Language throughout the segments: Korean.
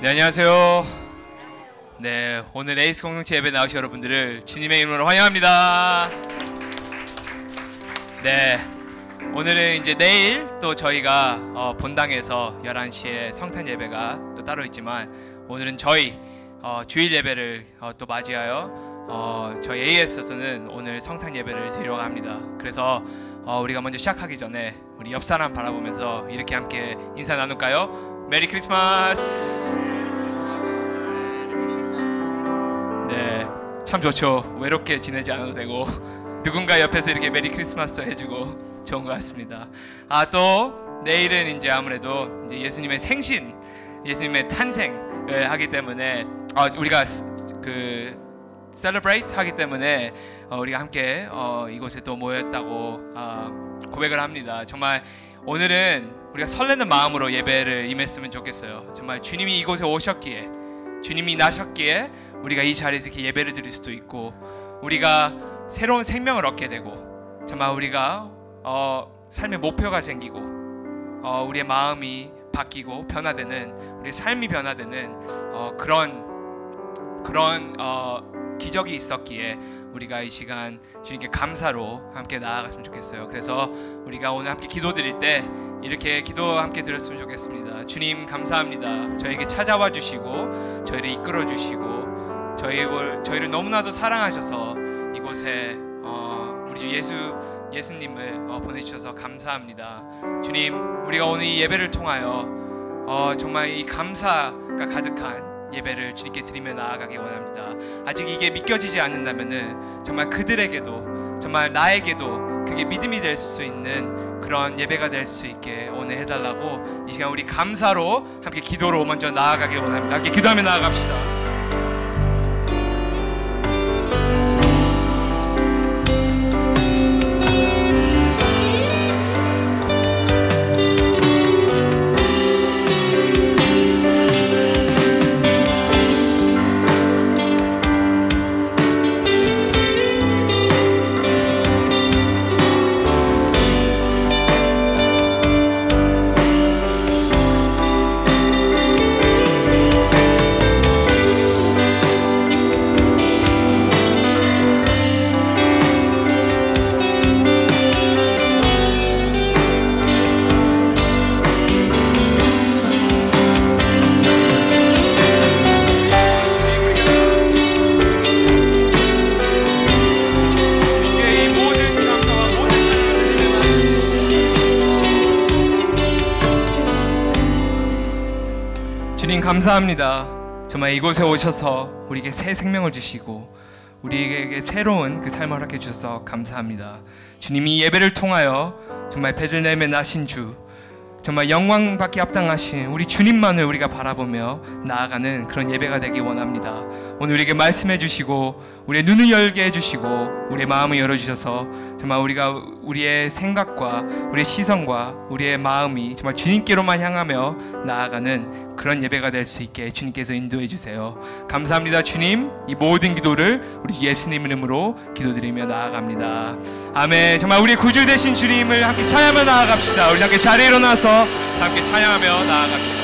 네, 안녕하세요. 네, 오늘 에이스 공동체 예배 나오신 여러분들을 주님의 이름으로 환영합니다. 네, 오늘은 이제 내일 또 저희가 본당에서 11시에 성탄 예배가 또 따로 있지만 오늘은 저희 주일 예배를 또 맞이하여 저희 AS에서는 오늘 성탄 예배를 드리러 갑니다. 그래서 우리가 먼저 시작하기 전에 우리 옆 사람 바라보면서 이렇게 함께 인사 나눌까요? 메리 크리스마스. 네, 참 좋죠. 외롭게 지내지 않아도 되고 누군가 옆에서 이렇게 메리 크리스마스 해주고 좋은 것 같습니다. 또 내일은 이제 아무래도 이제 예수님의 생신, 예수님의 탄생을 하기 때문에 우리가 그 celebrate 하기 때문에 우리가 함께 이곳에 또 모였다고 고백을 합니다. 정말 오늘은 우리가 설레는 마음으로 예배를 임했으면 좋겠어요. 정말 주님이 이곳에 오셨기에, 주님이 나셨기에 우리가 이 자리에서 이렇게 예배를 드릴 수도 있고, 우리가 새로운 생명을 얻게 되고, 정말 우리가 삶의 목표가 생기고, 우리의 마음이 바뀌고 변화되는, 우리의 삶이 변화되는 그런 기적이 있었기에 우리가 이 시간 주님께 감사로 함께 나아갔으면 좋겠어요. 그래서 우리가 오늘 함께 기도드릴 때 이렇게 기도 함께 드렸으면 좋겠습니다. 주님 감사합니다. 저에게 찾아와 주시고 저희를 이끌어 주시고 저희를 너무나도 사랑하셔서 이곳에 우리 주 예수님을 보내주셔서 감사합니다. 주님, 우리가 오늘 이 예배를 통하여 정말 이 감사가 가득한 예배를 주님께 드리며 나아가기 원합니다. 아직 이게 믿겨지지 않는다면은 정말 그들에게도, 정말 나에게도 그게 믿음이 될 수 있는 그런 예배가 될 수 있게 오늘 해달라고 이 시간 우리 감사로 함께 기도로 먼저 나아가기 원합니다. 함께 기도하며 나아갑시다. 주님 감사합니다. 정말 이곳에 오셔서 우리에게 새 생명을 주시고 우리에게 새로운 그 삶을 허락해 주셔서 감사합니다. 주님이 예배를 통하여 정말 베들레헴에 나신 주, 정말 영광받기 합당하신 우리 주님만을 우리가 바라보며 나아가는 그런 예배가 되기 원합니다. 오늘 우리에게 말씀해 주시고 우리의 눈을 열게 해주시고 우리의 마음을 열어주셔서 정말 우리가 우리의 생각과 우리의 시선과 우리의 마음이 정말 주님께로만 향하며 나아가는 그런 예배가 될 수 있게 주님께서 인도해 주세요. 감사합니다. 주님, 이 모든 기도를 우리 예수님 이름으로 기도드리며 나아갑니다. 아멘. 정말 우리의 구주 되신 주님을 함께 찬양하며 나아갑시다. 우리 함께 자리에 일어나서 함께 찬양하며 나아갑시다.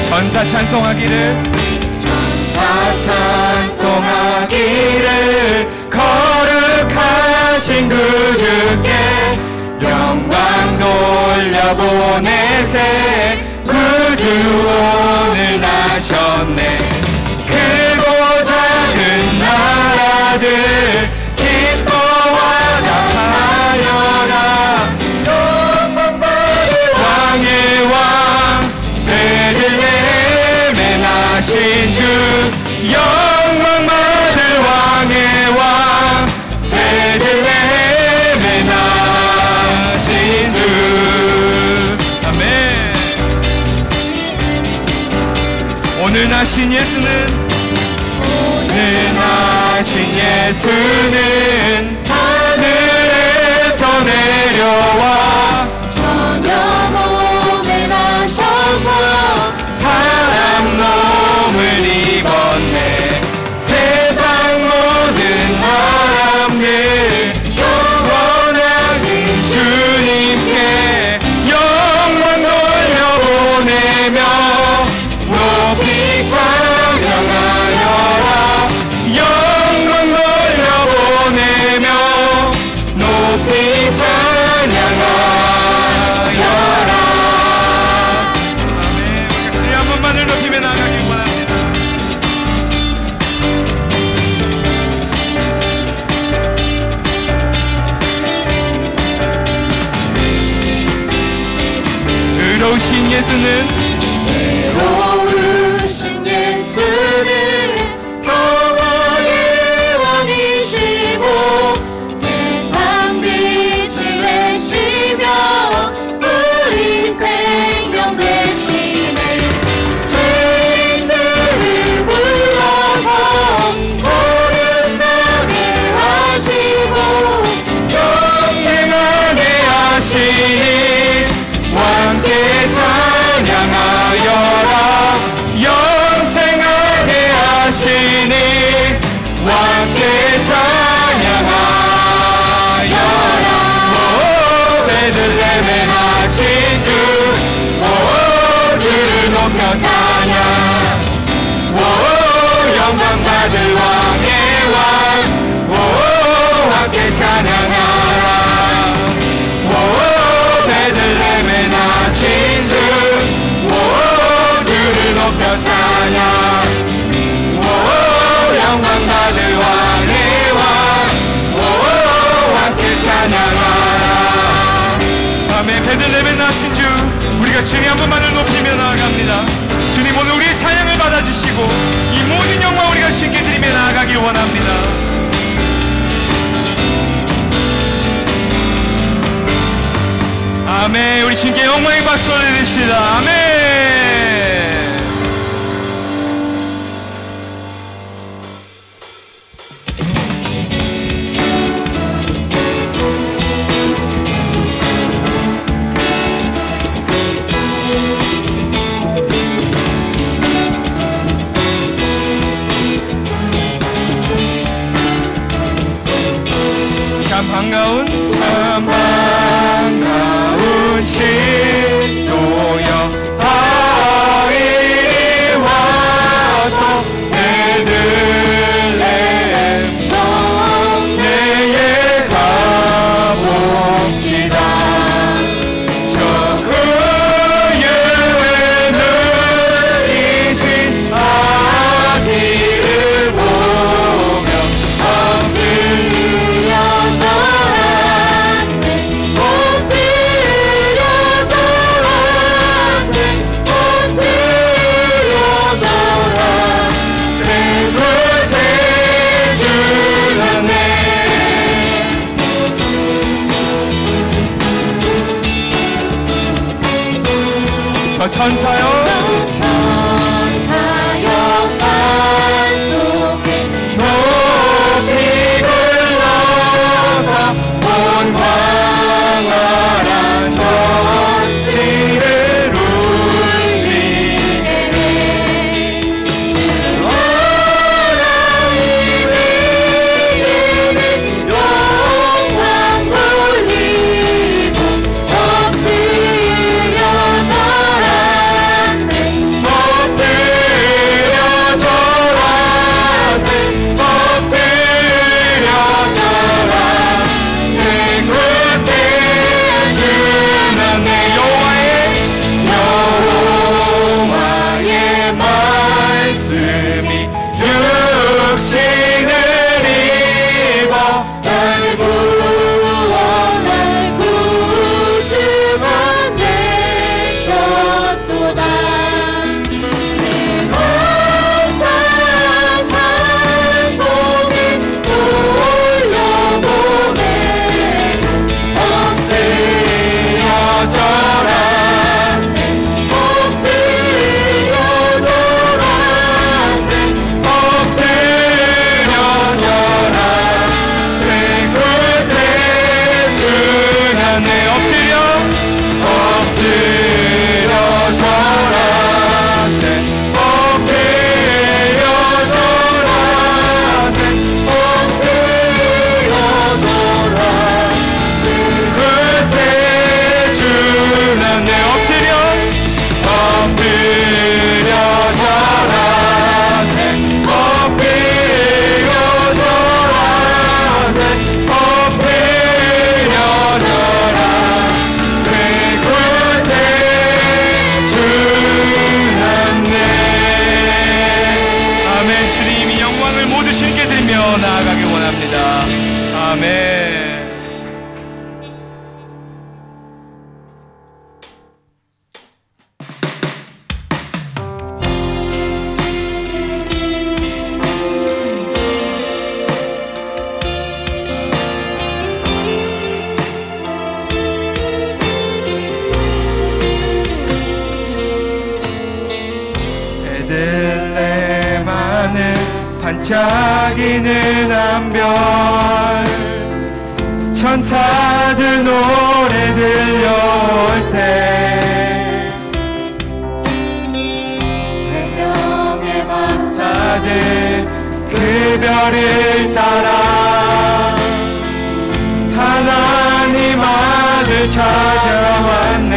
전사 찬송하기를, 전사 찬송하기를 거룩하신 그 주께 영광 돌려보내세. 그 주 오늘 나셨네. 크고 작은 나라들 기뻐하라 하여라. 왕의 왕 베들레헴에 나신 주, 영광 받을 왕의 왕 베들레헴에 나신 주. 아멘. 오늘 나신 예수는, 오늘 나신 예수는 하늘에서 내려와 전혀 몸에 나 예수는 의로우신 예수는 평화의 왕이시고 세상 빛이 되시며 우리 생명 되시네. 죄인들을 불러서 거듭나게 하시고 영생하게 하시니 함께 찬양하여라. 영생하게 하시니 함께 찬양하여라. 오 베들레헴에 나신 주, 오 주를 높여 찬양. 오 영광 받을 왕의 왕, 오 함께 찬양하라. 오 베들레헴에 나신 주, 오 주를 높여 찬양. 오 영광 받을 왕의 왕, 오 함께 찬양하라. 아멘. 베들레헴에 나신 주, 우리가 주님 한 분만을 높이며 나아갑니다. 주님 오늘 우리의 찬양을 받아주시고 이 모든 영광 우리가 주님께 드리며 나아가길 원합니다. 아멘. 우리 주님께 영광의 박수를 드립시다. 아멘. 참 반가운 신도여 하이리 와서 베들레헴 성내에 가봅시다. 저 그의 느리신 아기를 보며 엎드려 천사여 찬송을 높이 불러서 온 황홀한 전지를 울리게 해. 주 하나님의 이름에 영광 돌리고 엎드려 반짝이는 암별 천사들 노래 들려올 때 생명의 박사들 그 별을 따라 하나님 아들 찾아왔네.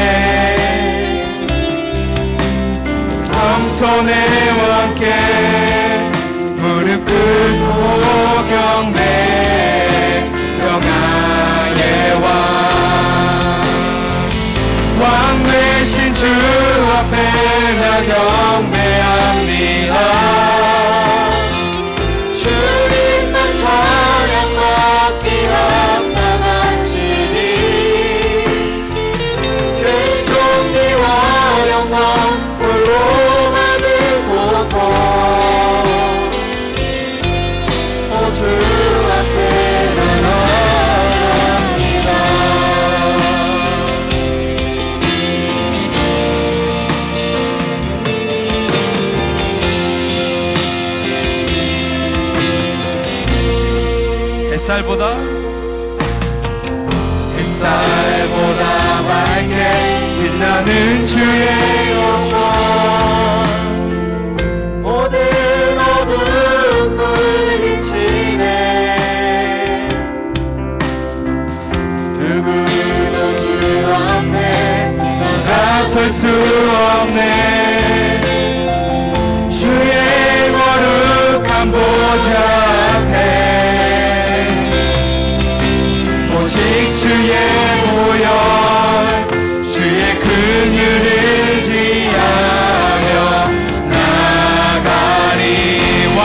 겸손의 왕께 무릎 꿇고 경배 평화의 왕 되신 주 앞에 나 경배합니다. 주님만 찬양받기 합당하시니 그 존귀와 영광 홀로 받으소서. 오 주 앞에 나아갑니다. 햇살보다 밝게 빛나는 주의 영광 모든 어두운 물리치네. 누구도 주 앞에 나설 수 없네. 주의 거룩한 보좌 앞에 오직 주의 보혈 주의 긍휼을 지하며 나가리. 왕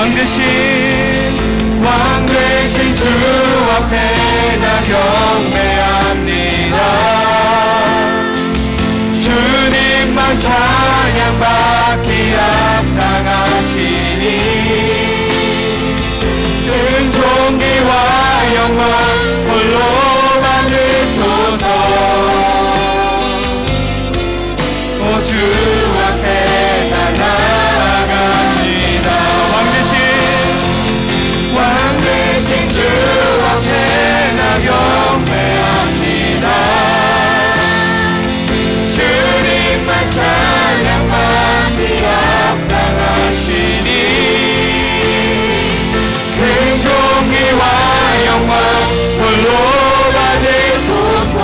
대신 주 앞에 나 경배합니다. 주님만 찬양받기 합당하시니 큰 존귀와 영광 홀로 받으소서. 오 주 앞에 나 나아갑니다. 왕 대신 주 앞에 나 경배합니다. 주님만 찬양받기 합당하시니 큰 존귀와 영광 홀로 받으소서.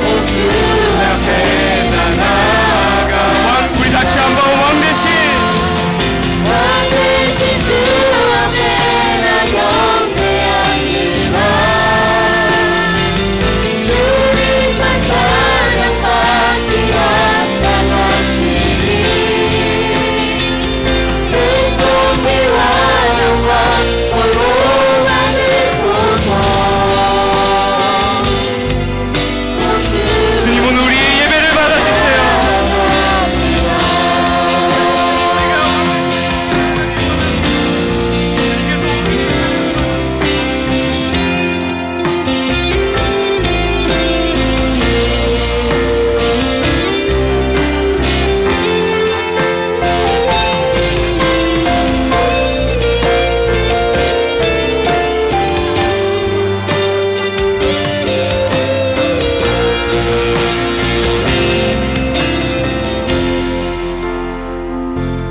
오 주 앞에 나 나아가. 우리 다시 한번 왕 대신 주 앞에 나 경배합니다. 주님만 찬양받기 합당하시니 그 존귀와 영광 홀로 받으소서. 오 주 주님은 우리의 예배를 받아주세요.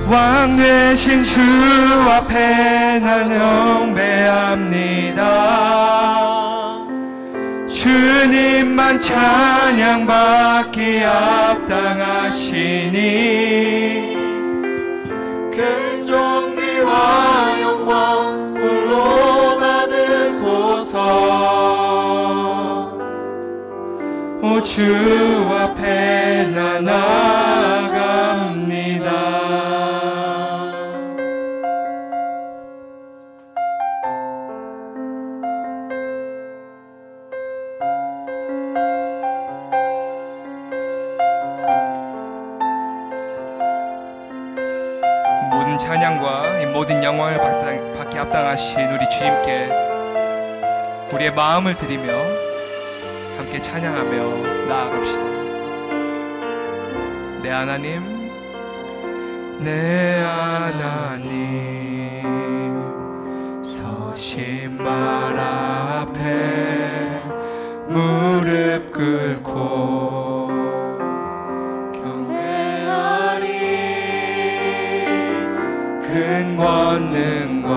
왕 되신 주 앞에 나 경배합니다. 주님만 찬양받기 합당하시니 큰 존귀와 영광 홀로 받으소서. 오 주 앞에 나 나아갑니다. 모든 찬양과 이 모든 영광을 받기 합당하신 우리 주님께 우리의 마음을 드리며 함께 찬양하며 나아갑시다. 내 하나님, 내 하나님 서신 말 앞에 무릎 꿇고 경배하리 큰 권능과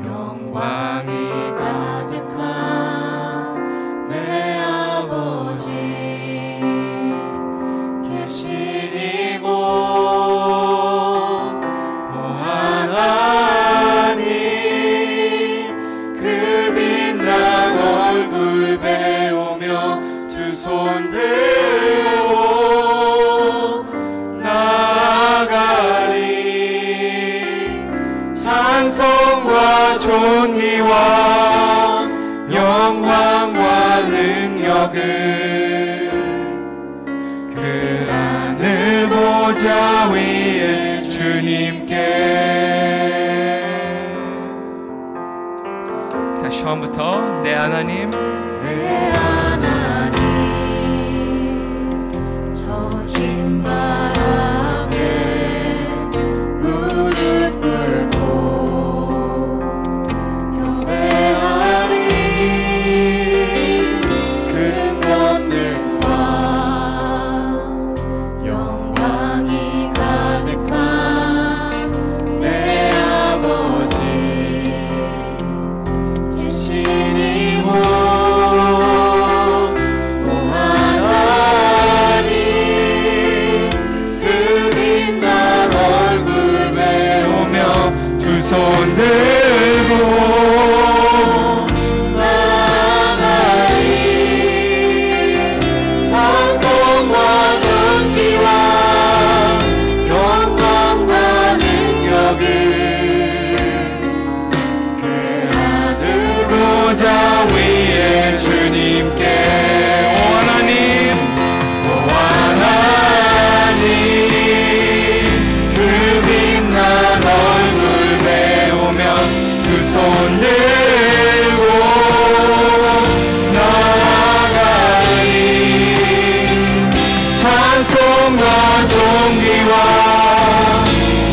영광이 가득한 내 아버지 계신 이곳 오 하나님 그 빛난 얼굴 배우며 두 손 들고 나아가리 찬송과 존귀와 영광과 능력을 그 하늘 보좌 위에 주님께. 자, 처음부터 내 하나님 내 하나님 서신 말 앞에 무릎 꿇고 경배하리 큰 권능과 영광이 가득한 내 아버지 계신 이곳 오 하나님 그 빛난 얼굴 배우며 두 손 들고 나아가리 찬송과 존귀와 영광과 능력을 그 하늘 보좌 위에 주님께. 오 하나님 오 하나님 그 빛난 얼굴 배우며 두 손 들고 나아가리 찬송과 존귀와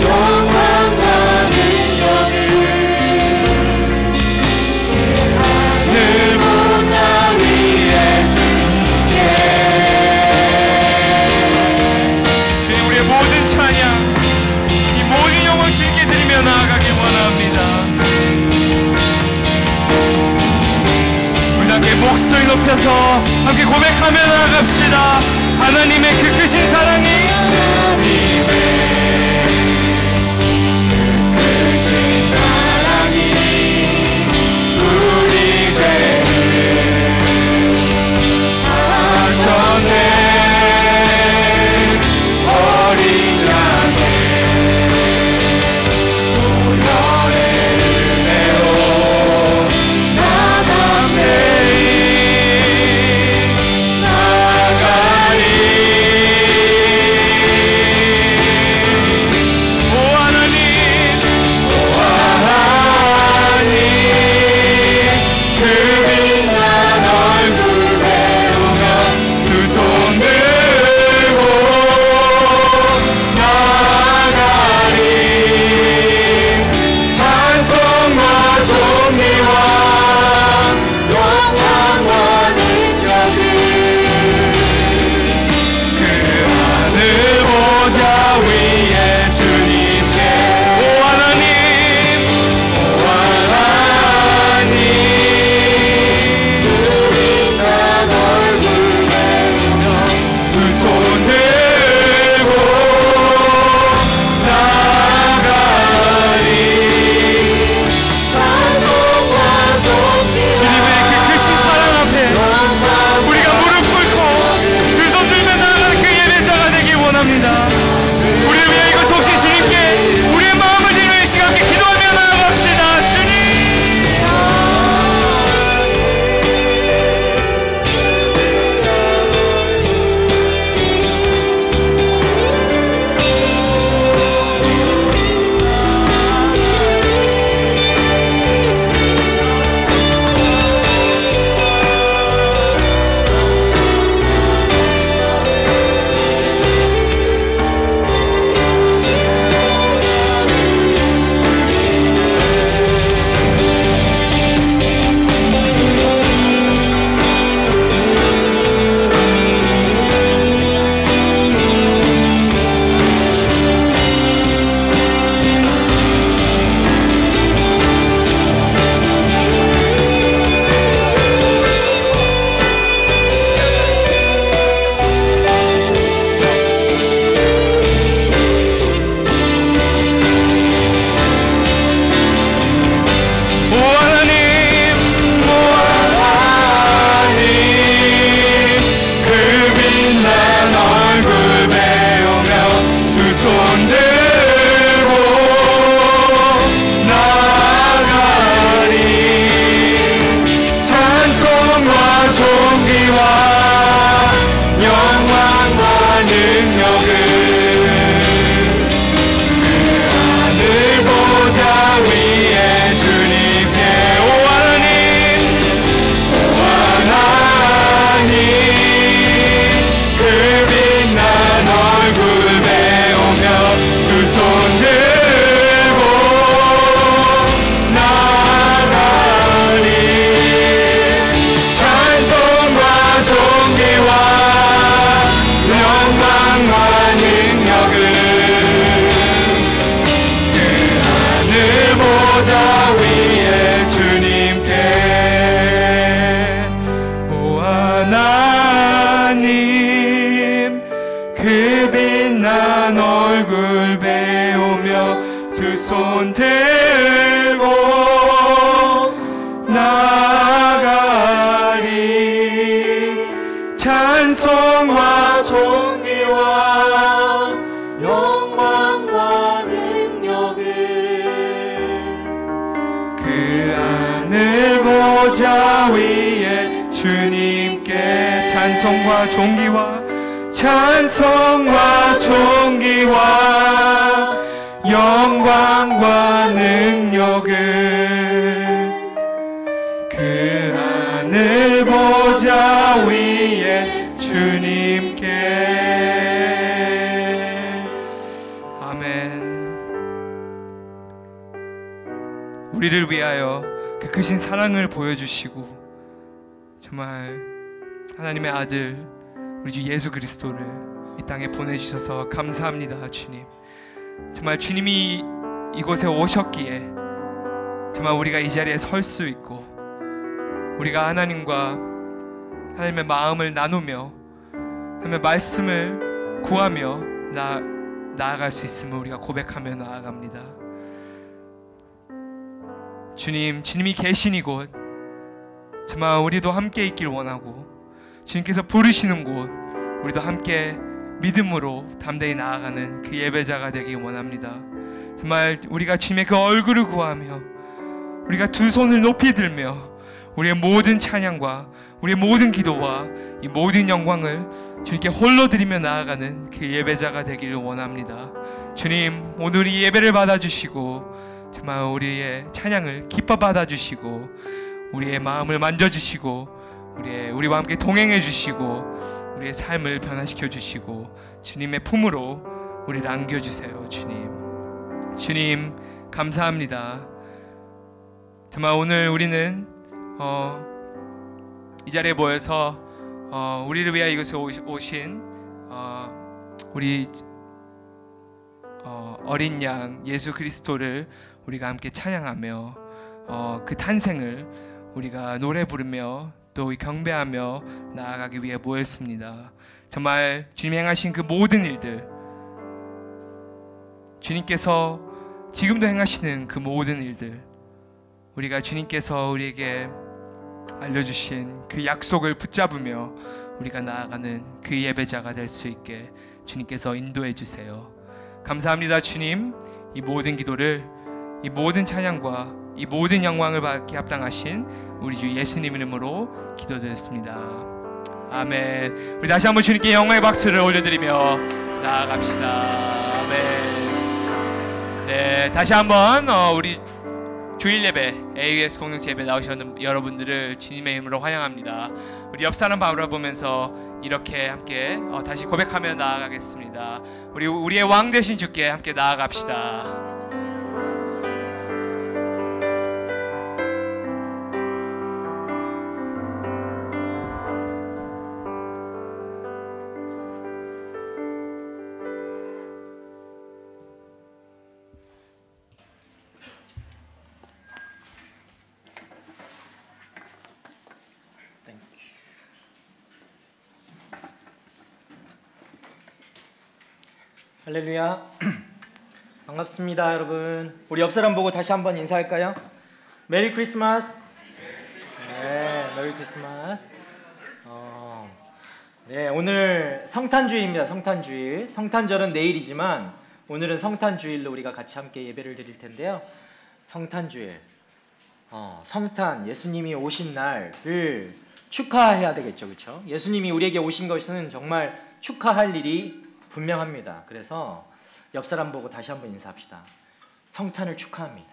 영광과 능력을 늘 보좌 위에 주님께. 주님, 우리의 모든 찬양, 이 모든 영광 주님께 드리며 나아가길 원합니다. 우리 함께 목소리 높여서 함께 고백하며 나아갑시다. 하나님의 그 크신 사랑이 하나님의 크신 사랑이 우리 죄를 사하셨네. 어린 양의 보혈의 은혜로 나아가리 나아가리 보좌 위에 주님께 오 하나님 그 빛난 얼굴 배우며 두 손 들고 나가리 찬송과 존귀와 영광과 능력을 그 하늘 보좌 위에 주님께 찬송과 존귀와 영광과 능력을 그 하늘 보좌 위에 주님께 아멘. 우리를 위하여 그 크신 사랑을 보여주시고 정말 하나님의 아들 우리 주 예수 그리스도를 이 땅에 보내주셔서 감사합니다. 주님, 정말 주님이 이곳에 오셨기에 정말 우리가 이 자리에 설 수 있고 우리가 하나님의 마음을 나누며 하나님의 말씀을 구하며 나아갈 수 있음을 우리가 고백하며 나아갑니다. 주님이 계신 이곳 정말 우리도 함께 있길 원하고 주님께서 부르시는 곳 우리도 함께 믿음으로 담대히 나아가는 그 예배자가 되길 원합니다. 정말 우리가 주님의 그 얼굴을 구하며 우리가 두 손을 높이 들며 우리의 모든 찬양과 우리의 모든 기도와 이 모든 영광을 주님께 홀로 드리며 나아가는 그 예배자가 되기를 원합니다. 주님, 오늘 이 예배를 받아주시고 정말 우리의 찬양을 기뻐 받아주시고 우리의 마음을 만져주시고 우리와 함께 동행해 주시고 우리의 삶을 변화시켜 주시고 주님의 품으로 우리를 안겨주세요. 주님 감사합니다. 정말 오늘 우리는 이 자리에 모여서 우리를 위하여 이곳에 오신 우리 어린 양 예수 그리스도를 우리가 함께 찬양하며 그 탄생을 우리가 노래 부르며 또 경배하며 나아가기 위해 모였습니다. 정말 주님이 행하신 그 모든 일들, 주님께서 지금도 행하시는 그 모든 일들, 우리가 주님께서 우리에게 알려주신 그 약속을 붙잡으며 우리가 나아가는 그 예배자가 될 수 있게 주님께서 인도해 주세요. 감사합니다. 주님, 이 모든 기도를, 이 모든 찬양과 이 모든 영광을 받기 합당하신 우리 주 예수님 이름으로 기도드렸습니다. 아멘. 우리 다시 한번 주님께 영광의 박수를 올려드리며 나아갑시다. 아멘. 네, 다시 한번 우리 주일 예배 AUS 공동체 예배 나오셨는 여러분들을 주님의 이름으로 환영합니다. 우리 옆 사람 바라보면서 이렇게 함께 다시 고백하며 나아가겠습니다. 우리의 왕 되신 주께 함께 나아갑시다. 할렐루야. 반갑습니다, 여러분. 우리 옆 사람 보고 다시 한번 인사할까요? 메리 크리스마스. 네, 메리 크리스마스. 네, 오늘 성탄주일입니다. 성탄주일. 성탄절은 내일이지만 오늘은 성탄주일로 우리가 같이 함께 예배를 드릴 텐데요. 성탄주일. 성탄, 예수님이 오신 날을 축하해야 되겠죠, 그렇죠? 예수님이 우리에게 오신 것은 정말 축하할 일이 분명합니다. 그래서 옆 사람 보고 다시 한번 인사합시다. 성탄을 축하합니다.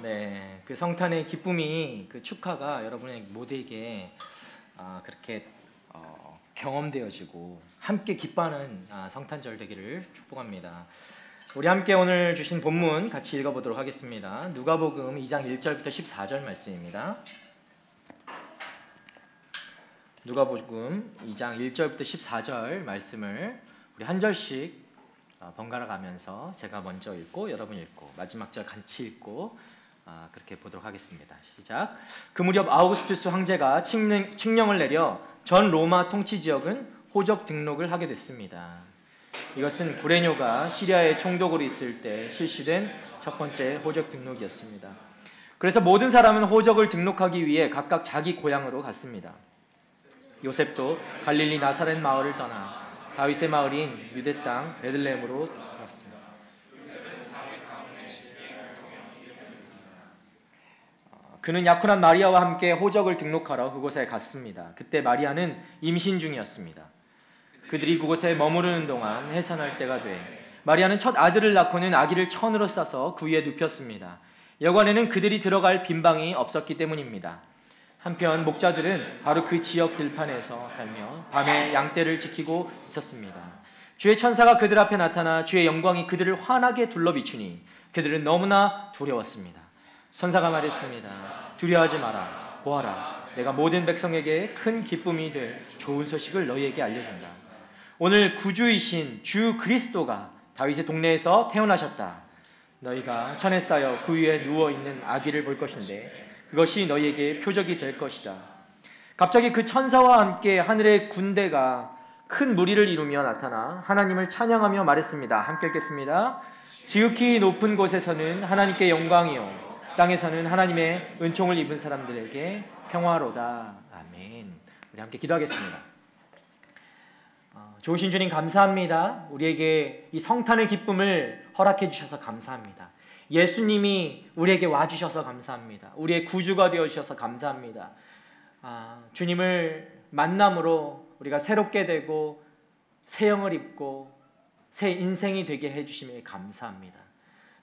네, 그 성탄의 기쁨이, 그 축하가 여러분의 모두에게 그렇게 경험되어지고 함께 기뻐하는 성탄절 되기를 축복합니다. 우리 함께 오늘 주신 본문 같이 읽어보도록 하겠습니다. 누가복음 2장 1절부터 14절 말씀입니다. 누가복음 2장 1절부터 14절 말씀을 우리 한 절씩 번갈아 가면서 제가 먼저 읽고 여러분 읽고 마지막 절 같이 읽고 그렇게 보도록 하겠습니다. 시작. 그 무렵 아우구스투스 황제가 칙령을 내려 전 로마 통치 지역은 호적 등록을 하게 됐습니다. 이것은 구레뇨가 시리아의 총독으로 있을 때 실시된 첫 번째 호적 등록이었습니다. 그래서 모든 사람은 호적을 등록하기 위해 각각 자기 고향으로 갔습니다. 요셉도 갈릴리 나사렛 마을을 떠나 다윗의 마을인 유대 땅 베들레헴으로 갔습니다. 그는 약혼한 마리아와 함께 호적을 등록하러 그곳에 갔습니다. 그때 마리아는 임신 중이었습니다. 그들이 그곳에 머무르는 동안 해산할 때가 돼 마리아는 첫 아들을 낳고는 아기를 천으로 싸서 그 위에 눕혔습니다. 여관에는 그들이 들어갈 빈방이 없었기 때문입니다. 한편 목자들은 바로 그 지역 들판에서 살며 밤에 양떼를 지키고 있었습니다. 주의 천사가 그들 앞에 나타나 주의 영광이 그들을 환하게 둘러비추니 그들은 너무나 두려웠습니다. 천사가 말했습니다. 두려워하지 마라. 보아라. 내가 모든 백성에게 큰 기쁨이 될 좋은 소식을 너희에게 알려준다. 오늘 구주이신 주 그리스도가 다윗의 동네에서 태어나셨다. 너희가 천에 쌓여 그 위에 누워있는 아기를 볼 것인데 그것이 너희에게 표적이 될 것이다. 갑자기 그 천사와 함께 하늘의 군대가 큰 무리를 이루며 나타나 하나님을 찬양하며 말했습니다. 함께 읽겠습니다. 지극히 높은 곳에서는 하나님께 영광이요 땅에서는 하나님의 은총을 입은 사람들에게 평화로다. 아멘. 우리 함께 기도하겠습니다. 좋으신 주님 감사합니다. 우리에게 이 성탄의 기쁨을 허락해 주셔서 감사합니다. 예수님이 우리에게 와주셔서 감사합니다. 우리의 구주가 되어주셔서 감사합니다. 주님을 만남으로 우리가 새롭게 되고 새 영을 입고 새 인생이 되게 해주심에 감사합니다.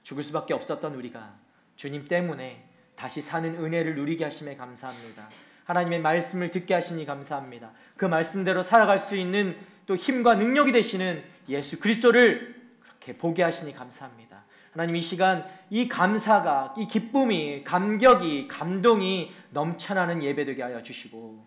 죽을 수밖에 없었던 우리가 주님 때문에 다시 사는 은혜를 누리게 하심에 감사합니다. 하나님의 말씀을 듣게 하시니 감사합니다. 그 말씀대로 살아갈 수 있는 또 힘과 능력이 되시는 예수 그리스도를 그렇게 보게 하시니 감사합니다. 하나님 이 시간 이 감사가 이 기쁨이 감격이 감동이 넘쳐나는 예배되게 하여 주시고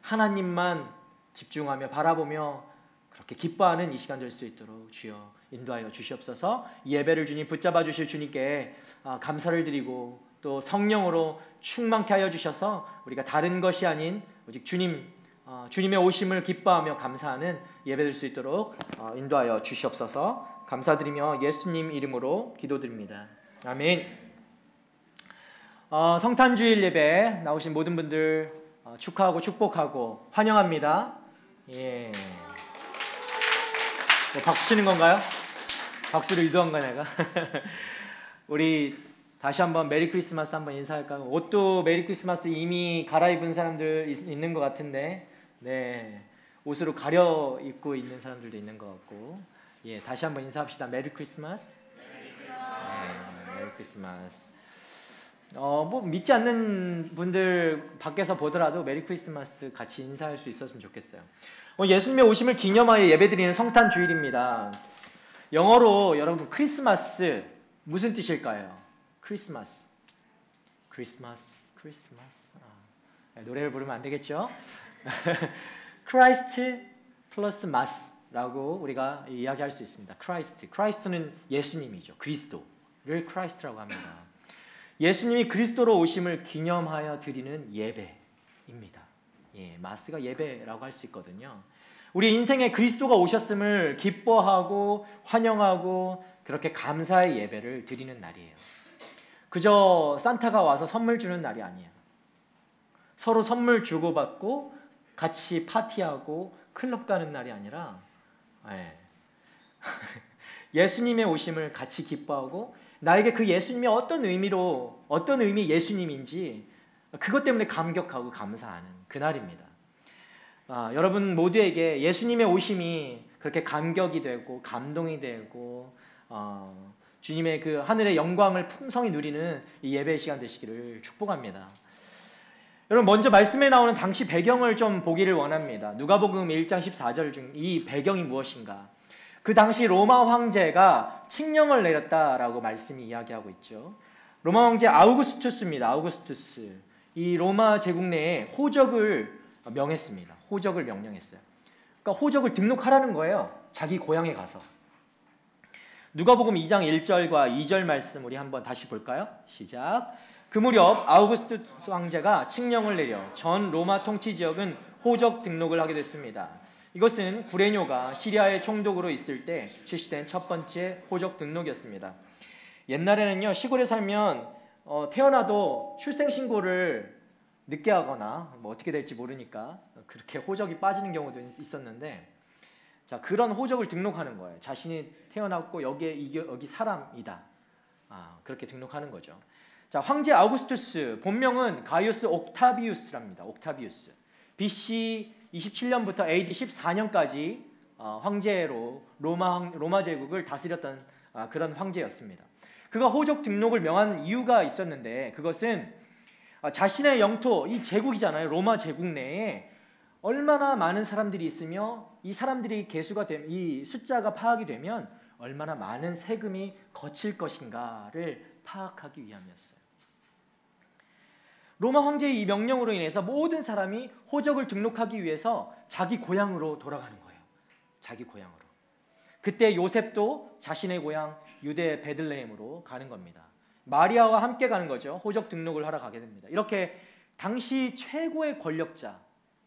하나님만 집중하며 바라보며 그렇게 기뻐하는 이 시간 될 수 있도록 주여 인도하여 주시옵소서. 예배를 주님 붙잡아 주실 주님께 감사를 드리고 또 성령으로 충만케 하여 주셔서 우리가 다른 것이 아닌 오직 주님의 오심을 기뻐하며 감사하는 예배될 수 있도록 인도하여 주시옵소서. 감사드리며 예수님 이름으로 기도드립니다. 아멘. 성탄주일 예배 나오신 모든 분들 축하하고 축복하고 환영합니다. 예. 박수 치는 건가요? 박수를 의도한 거야 내가? 우리 다시 한번 메리 크리스마스 한번 인사할까요? 옷도 메리 크리스마스 이미 갈아입은 사람들 있는 것 같은데, 네, 옷으로 가려 입고 있는 사람들도 있는 것 같고, 예, 다시 한번 인사합시다. 메리 크리스마스. 메리 크리스마스. 뭐 믿지 않는 분들 밖에서 보더라도 메리 크리스마스 같이 인사할 수 있었으면 좋겠어요. 예수님의 오심을 기념하여 예배드리는 성탄 주일입니다. 영어로 여러분 크리스마스 무슨 뜻일까요? 크리스마스. 노래를 부르면 안 되겠죠? 크라이스트 플러스 마스라고 우리가 이야기할 수 있습니다. 크라이스트는 예수님이죠. 그리스도를 크라이스트라고 합니다. 예수님이 그리스도로 오심을 기념하여 드리는 예배입니다. 예, 마스가 예배라고 할 수 있거든요. 우리 인생에 그리스도가 오셨음을 기뻐하고 환영하고 그렇게 감사의 예배를 드리는 날이에요. 그저 산타가 와서 선물 주는 날이 아니에요. 서로 선물 주고받고 같이 파티하고 클럽 가는 날이 아니라 예수님의 오심을 같이 기뻐하고 나에게 그 예수님이 어떤 의미 예수님인지 그것 때문에 감격하고 감사하는 그날입니다. 여러분 모두에게 예수님의 오심이 그렇게 감격이 되고 감동이 되고 주님의 그 하늘의 영광을 풍성히 누리는 이 예배의 시간 되시기를 축복합니다. 여러분 먼저 말씀에 나오는 당시 배경을 좀 보기를 원합니다. 누가복음 1장 14절 중 이 배경이 무엇인가? 그 당시 로마 황제가 칙령을 내렸다라고 말씀이 이야기하고 있죠. 로마 황제 아우구스투스입니다. 아우구스투스. 이 로마 제국 내에 호적을 명했습니다. 호적을 명령했어요. 그러니까 호적을 등록하라는 거예요. 자기 고향에 가서. 누가복음 2장 1절과 2절 말씀 우리 한번 다시 볼까요? 시작. 그 무렵 아우구스투스 황제가 칙령을 내려 전 로마 통치 지역은 호적 등록을 하게 됐습니다. 이것은 구레뇨가 시리아의 총독으로 있을 때 실시된 첫 번째 호적 등록이었습니다. 옛날에는요, 시골에 살면 태어나도 출생신고를 늦게 하거나 뭐 어떻게 될지 모르니까 그렇게 호적이 빠지는 경우도 있었는데, 자, 그런 호적을 등록하는 거예요. 자신이 태어났고 여기 사람이다. 그렇게 등록하는 거죠. 자, 황제 아우구스투스 본명은 가이우스 옥타비우스랍니다. 옥타비우스. BC 27년부터 AD 14년까지 황제로 로마 제국을 다스렸던 그런 황제였습니다. 그가 호적 등록을 명한 이유가 있었는데, 그것은 자신의 영토, 이 제국이잖아요. 로마 제국 내에 얼마나 많은 사람들이 있으며 이 사람들이 개수가 되면, 이 숫자가 파악이 되면 얼마나 많은 세금이 거칠 것인가를 파악하기 위함이었어요. 로마 황제의 이 명령으로 인해서 모든 사람이 호적을 등록하기 위해서 자기 고향으로 돌아가는 거예요. 자기 고향으로. 그때 요셉도 자신의 고향 유대 베들레헴으로 가는 겁니다. 마리아와 함께 가는 거죠. 호적 등록을 하러 가게 됩니다. 이렇게 당시 최고의 권력자,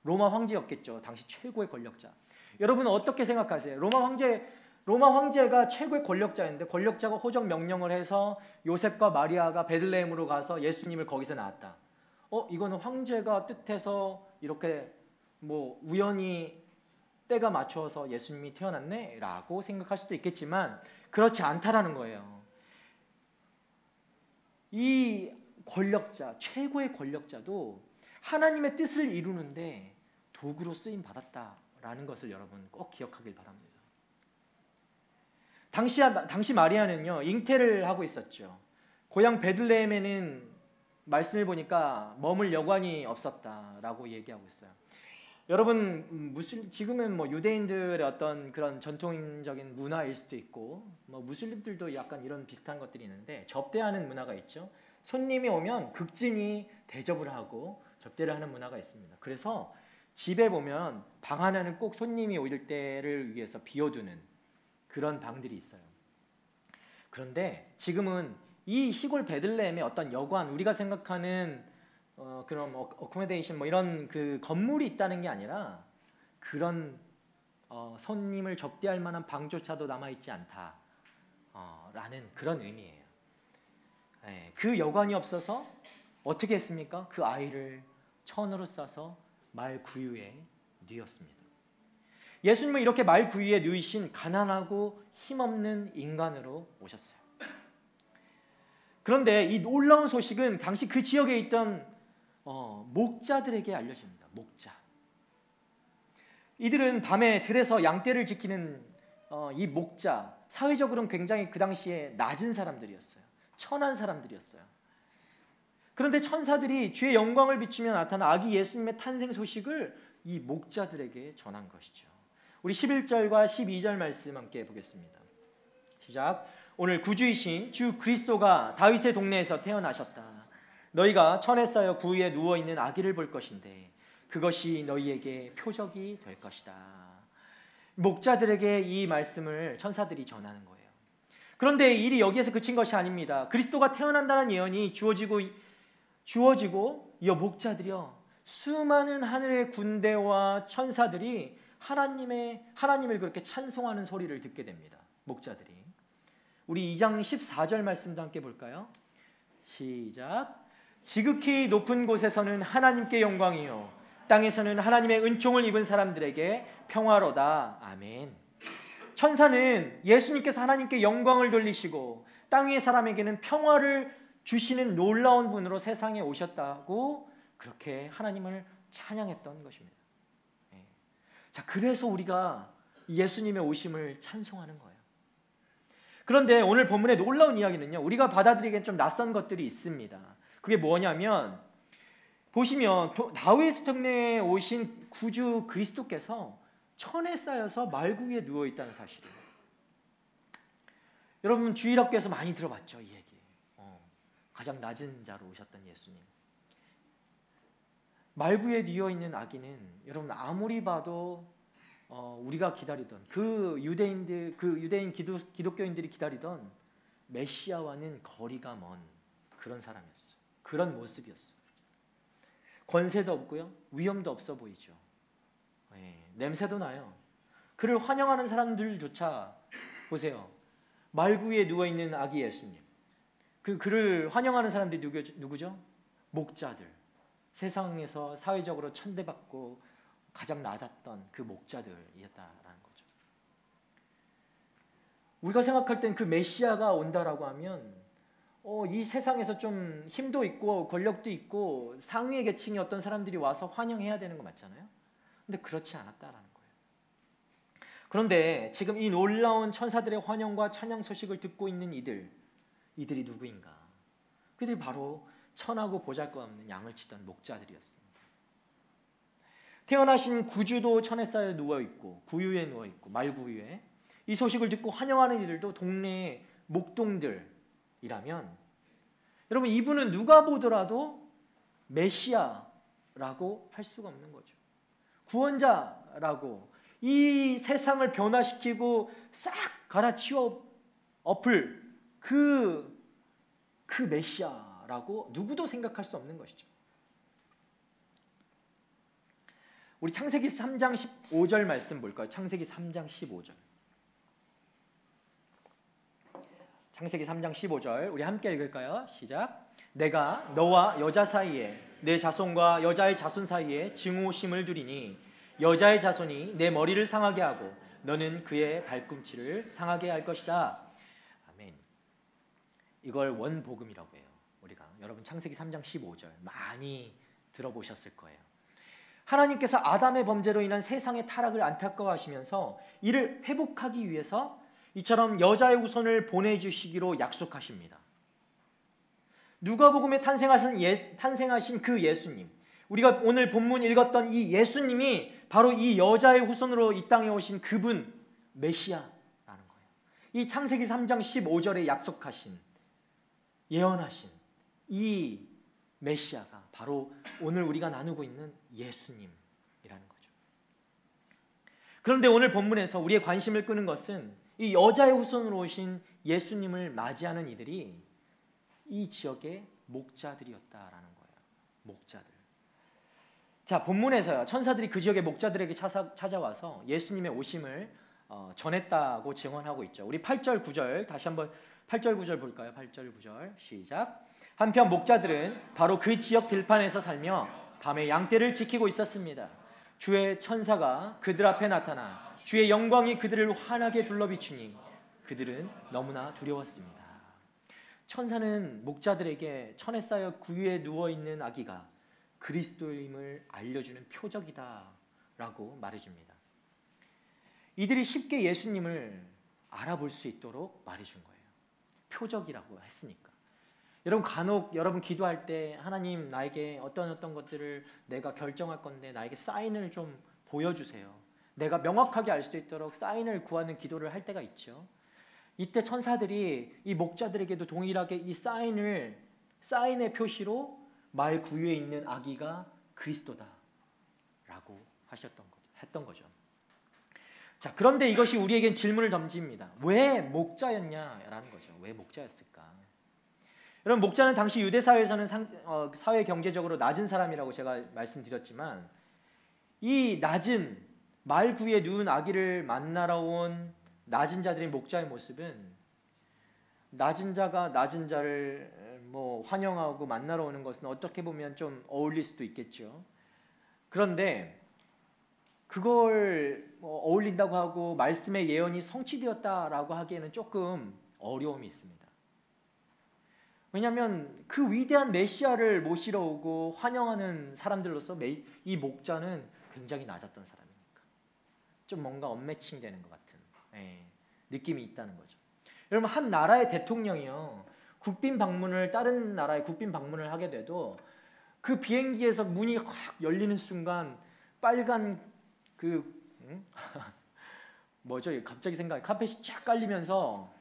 로마 황제였겠죠. 당시 최고의 권력자. 여러분은 어떻게 생각하세요? 로마 황제가 최고의 권력자인데, 권력자가 호적 명령을 해서 요셉과 마리아가 베들레헴으로 가서 예수님을 거기서 낳았다. 이거는 황제가 뜻해서 이렇게 뭐 우연히 때가 맞춰서 예수님이 태어났네? 라고 생각할 수도 있겠지만 그렇지 않다라는 거예요. 이 권력자, 최고의 권력자도 하나님의 뜻을 이루는데 도구로 쓰임 받았다라는 것을 여러분 꼭 기억하길 바랍니다. 당시 마리아는요, 잉태를 하고 있었죠. 고향 베들레헴에는 말씀을 보니까 머물 여관이 없었다라고 얘기하고 있어요. 여러분, 지금은 뭐 유대인들의 어떤 그런 전통적인 문화일 수도 있고, 뭐 무슬림들도 약간 이런 비슷한 것들이 있는데, 접대하는 문화가 있죠. 손님이 오면 극진히 대접을 하고 접대를 하는 문화가 있습니다. 그래서 집에 보면 방 하나는 꼭 손님이 올 때를 위해서 비워두는 그런 방들이 있어요. 그런데 지금은 이 시골 베들레헴의 어떤 여관, 우리가 생각하는 그런 어코모데이션 뭐 이런 그 건물이 있다는 게 아니라 그런 손님을 접대할 만한 방조차도 남아있지 않다 라는 그런 의미예요. 그 여관이 없어서 어떻게 했습니까? 그 아이를 천으로 싸서 말 구유에 뉘었습니다. 예수님은 이렇게 말 구유에 누이신 가난하고 힘없는 인간으로 오셨어요. 그런데 이 놀라운 소식은 당시 그 지역에 있던 목자들에게 알려집니다. 목자. 이들은 밤에 들에서 양떼를 지키는 이 목자, 사회적으로는 굉장히 그 당시에 낮은 사람들이었어요. 천한 사람들이었어요. 그런데 천사들이 주의 영광을 비추며 나타난 아기 예수님의 탄생 소식을 이 목자들에게 전한 것이죠. 우리 11절과 12절 말씀 함께 보겠습니다. 시작. 오늘 구주이신 주 그리스도가 다윗의 동네에서 태어나셨다. 너희가 천에 쌓여 구유에 누워있는 아기를 볼 것인데 그것이 너희에게 표적이 될 것이다. 목자들에게 이 말씀을 천사들이 전하는 거예요. 그런데 일이 여기에서 그친 것이 아닙니다. 그리스도가 태어난다는 예언이 주어지고 이 목자들이요, 수많은 하늘의 군대와 천사들이 하나님을 그렇게 찬송하는 소리를 듣게 됩니다. 목자들이. 우리 2장 14절 말씀도 함께 볼까요? 시작. 지극히 높은 곳에서는 하나님께 영광이요 땅에서는 하나님의 은총을 입은 사람들에게 평화로다. 아멘. 천사는 예수님께서 하나님께 영광을 돌리시고 땅 위의 사람에게는 평화를 주시는 놀라운 분으로 세상에 오셨다고 그렇게 하나님을 찬양했던 것입니다. 자, 그래서 우리가 예수님의 오심을 찬송하는 거예요. 그런데 오늘 본문의 놀라운 이야기는요, 우리가 받아들이기엔 좀 낯선 것들이 있습니다. 그게 뭐냐면, 보시면 다윗의 동네에 오신 구주 그리스도께서 천에 쌓여서 말구유에 누워 있다는 사실이에요. 여러분 주일학교에서 많이 들어봤죠, 이 얘기. 가장 낮은 자로 오셨던 예수님. 말구유에 누워 있는 아기는 여러분 아무리 봐도 우리가 기다리던 그 유대인들, 그 유대인 기독교인들이 기다리던 메시아와는 거리가 먼 그런 사람이었어요. 그런 모습이었어요. 권세도 없고요, 위엄도 없어 보이죠. 냄새도 나요. 그를 환영하는 사람들조차 보세요. 말구 위에 누워 있는 아기 예수님. 그를 환영하는 사람들이 누구죠? 목자들. 세상에서 사회적으로 천대받고 가장 낮았던 그 목자들이었다라는 거죠. 우리가 생각할 땐 그 메시아가 온다라고 하면 이 세상에서 좀 힘도 있고 권력도 있고 상위의 계층의 어떤 사람들이 와서 환영해야 되는 거 맞잖아요. 근데 그렇지 않았다라는 거예요. 그런데 지금 이 놀라운 천사들의 환영과 찬양 소식을 듣고 있는 이들이 누구인가? 그들이 바로 천하고 보잘것없는 양을 치던 목자들이었습니다. 태어나신 구주도 천에 쌓여 누워있고 구유에 누워있고 말구유에, 이 소식을 듣고 환영하는 이들도 동네의 목동들이라면, 여러분 이분은 누가 보더라도 메시아라고 할 수가 없는 거죠. 구원자라고, 이 세상을 변화시키고 싹 갈아치워 엎을 그 메시아라고 누구도 생각할 수 없는 것이죠. 우리 창세기 3장 15절 말씀 볼까요? 창세기 3장 15절. 창세기 3장 15절 우리 함께 읽을까요? 시작. 내가 너와 여자 사이에, 내 자손과 여자의 자손 사이에 증오심을 두리니 여자의 자손이 내 머리를 상하게 하고 너는 그의 발꿈치를 상하게 할 것이다. 아멘. 이걸 원복음이라고 해요. 우리가 여러분 창세기 3장 15절 많이 들어보셨을 거예요. 하나님께서 아담의 범죄로 인한 세상의 타락을 안타까워하시면서 이를 회복하기 위해서 이처럼 여자의 후손을 보내주시기로 약속하십니다. 누가복음에 탄생하신 그 예수님, 우리가 오늘 본문 읽었던 이 예수님이 바로 이 여자의 후손으로 이 땅에 오신 그분 메시아라는 거예요. 이 창세기 3장 15절에 약속하신, 예언하신 이 메시아가 바로 오늘 우리가 나누고 있는 예수님이라는 거죠. 그런데 오늘 본문에서 우리의 관심을 끄는 것은 이 여자의 후손으로 오신 예수님을 맞이하는 이들이 이 지역의 목자들이었다라는 거예요. 목자들. 자, 본문에서요, 천사들이 그 지역의 목자들에게 찾아와서 예수님의 오심을 전했다고 증언하고 있죠. 우리 8절 9절 다시 한번 8절 9절 볼까요? 8절 9절 시작. 한편 목자들은 바로 그 지역 들판에서 살며 밤에 양떼를 지키고 있었습니다. 주의 천사가 그들 앞에 나타나 주의 영광이 그들을 환하게 둘러비추니 그들은 너무나 두려웠습니다. 천사는 목자들에게 천에 쌓여 구유에 누워있는 아기가 그리스도임을 알려주는 표적이다라고 말해줍니다. 이들이 쉽게 예수님을 알아볼 수 있도록 말해준 거예요. 표적이라고 했으니까. 여러분 간혹 여러분 기도할 때 하나님 나에게 어떤 것들을 내가 결정할 건데 나에게 사인을 좀 보여주세요. 내가 명확하게 알 수 있도록 사인을 구하는 기도를 할 때가 있죠. 이때 천사들이 이 목자들에게도 동일하게 이 사인의 표시로 말 구유에 있는 아기가 그리스도다라고 했던 거죠. 자, 그런데 이것이 우리에겐 질문을 던집니다. 왜 목자였냐라는 거죠. 왜 목자였을까? 여러분 목자는 당시 유대 사회에서는 사회 경제적으로 낮은 사람이라고 제가 말씀드렸지만, 이 낮은 말 구유에 누운 아기를 만나러 온 낮은 자들의 목자의 모습은, 낮은 자가 낮은 자를 환영하고 만나러 오는 것은 어떻게 보면 좀 어울릴 수도 있겠죠. 그런데 그걸 어울린다고 하고 말씀의 예언이 성취되었다라고 하기에는 조금 어려움이 있습니다. 왜냐하면 그 위대한 메시아를 모시러 오고 환영하는 사람들로서 이 목자는 굉장히 낮았던 사람이니까 좀 뭔가 언매칭되는 것 같은 느낌이 있다는 거죠. 여러분 한 나라의 대통령이요, 다른 나라에 국빈 방문을 하게 돼도 그 비행기에서 문이 확 열리는 순간 빨간 갑자기 생각이 카펫이 쫙 깔리면서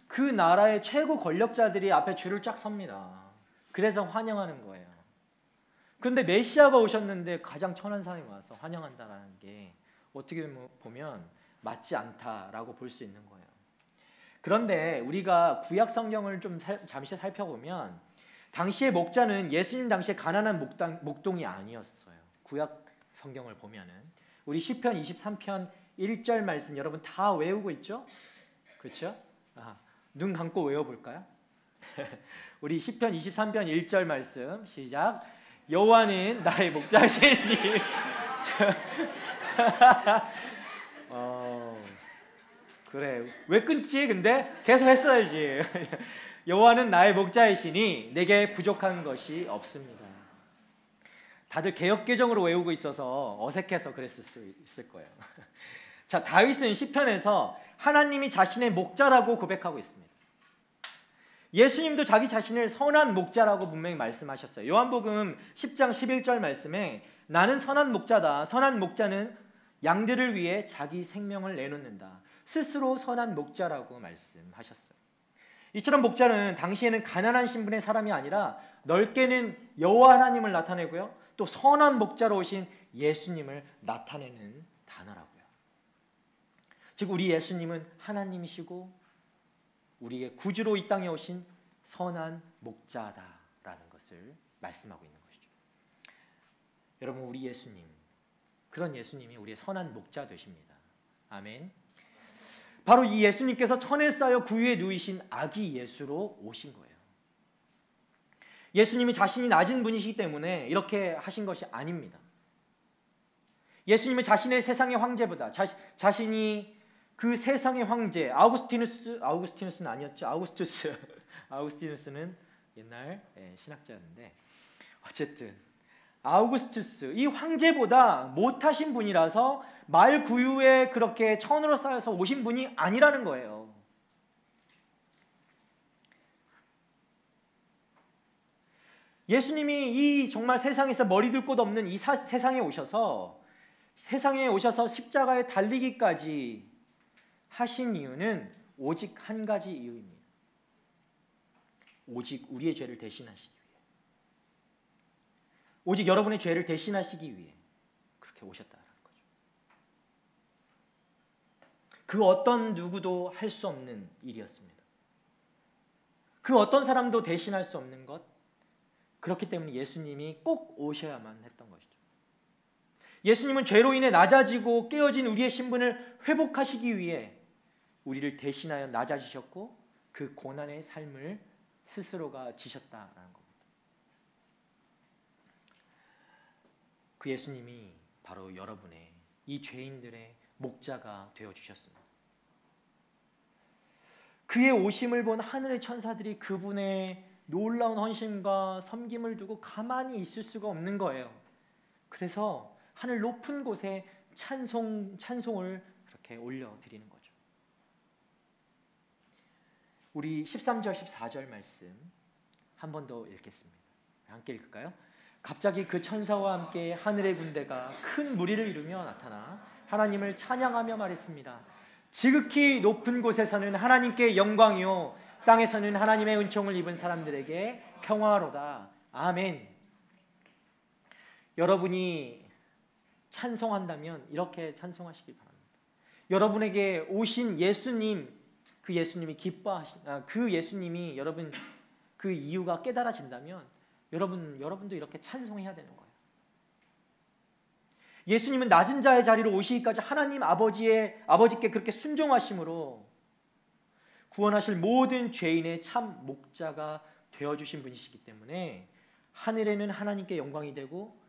그 나라의 최고 권력자들이 앞에 줄을 쫙 섭니다. 그래서 환영하는 거예요. 그런데 메시아가 오셨는데 가장 천한 사람이 와서 환영한다는 게 어떻게 보면 맞지 않다라고 볼 수 있는 거예요. 그런데 우리가 구약 성경을 좀 잠시 살펴보면 당시의 목자는 예수님 당시에 가난한 목동이 아니었어요. 구약 성경을 보면은 우리 시편 23편 1절 말씀 여러분 다 외우고 있죠? 그렇죠? 눈 감고 외워볼까요? 우리 시편 23편 1절 말씀 시작. 여호와는 나의 목자시니 그래 왜 끊지? 근데 계속 했어야지. 여호와는 나의 목자이시니 내게 부족한 것이 없습니다. 다들 개역개정으로 외우고 있어서 어색해서 그랬을 수 있을 거예요. 자, 다윗은 시편에서 하나님이 자신의 목자라고 고백하고 있습니다. 예수님도 자기 자신을 선한 목자라고 분명히 말씀하셨어요. 요한복음 10장 11절 말씀에 나는 선한 목자다. 선한 목자는 양들을 위해 자기 생명을 내놓는다. 스스로 선한 목자라고 말씀하셨어요. 이처럼 목자는 당시에는 가난한 신분의 사람이 아니라 넓게는 여호와 하나님을 나타내고요. 또 선한 목자로 오신 예수님을 나타내는 단어라고요. 즉 우리 예수님은 하나님이시고 우리의 구주로 이 땅에 오신 선한 목자다라는 것을 말씀하고 있는 것이죠. 여러분 우리 예수님, 그런 예수님이 우리의 선한 목자 되십니다. 아멘. 바로 이 예수님께서 천에 쌓여 구유에 누이신 아기 예수로 오신 거예요. 예수님이 자신이 낮은 분이시기 때문에 이렇게 하신 것이 아닙니다. 예수님은 자신의 세상의 황제보다 자신이 그 세상의 황제 아우구스티누스는 아니었죠. 아우구스티누스는 옛날 신학자였는데 어쨌든 아우구스투스 이 황제보다 못하신 분이라서 말 구유에 그렇게 천으로 쌓여서 오신 분이 아니라는 거예요. 예수님이 이 정말 세상에서 머리둘 곳 없는 이 세상에 오셔서 십자가에 달리기까지 하신 이유는 오직 한 가지 이유입니다. 오직 우리의 죄를 대신하시기 위해, 오직 여러분의 죄를 대신하시기 위해 그렇게 오셨다는 거죠. 그 어떤 누구도 할 수 없는 일이었습니다. 그 어떤 사람도 대신할 수 없는 것, 그렇기 때문에 예수님이 꼭 오셔야만 했던 것이죠. 예수님은 죄로 인해 낮아지고 깨어진 우리의 신분을 회복하시기 위해 우리를 대신하여 낮아지셨고 그 고난의 삶을 스스로가 지셨다라는 겁니다. 그 예수님이 바로 여러분의 이 죄인들의 목자가 되어주셨습니다. 그의 오심을 본 하늘의 천사들이 그분의 놀라운 헌신과 섬김을 두고 가만히 있을 수가 없는 거예요. 그래서 하늘 높은 곳에 찬송을 그렇게 올려드리는 거죠. 우리 13절 14절 말씀 한 번 더 읽겠습니다. 함께 읽을까요? 갑자기 그 천사와 함께 하늘의 군대가 큰 무리를 이루며 나타나 하나님을 찬양하며 말했습니다. 지극히 높은 곳에서는 하나님께 영광이요 땅에서는 하나님의 은총을 입은 사람들에게 평화로다. 아멘. 여러분이 찬송한다면 이렇게 찬송하시기 바랍니다. 여러분에게 오신 예수님, 그 예수님이 그 예수님이 여러분 그 이유가 깨달아진다면 여러분도 이렇게 찬송해야 되는 거예요. 예수님은 낮은 자의 자리로 오시기까지 하나님 아버지께 그렇게 순종하심으로 구원하실 모든 죄인의 참 목자가 되어주신 분이시기 때문에 하늘에는 하나님께 영광이 되고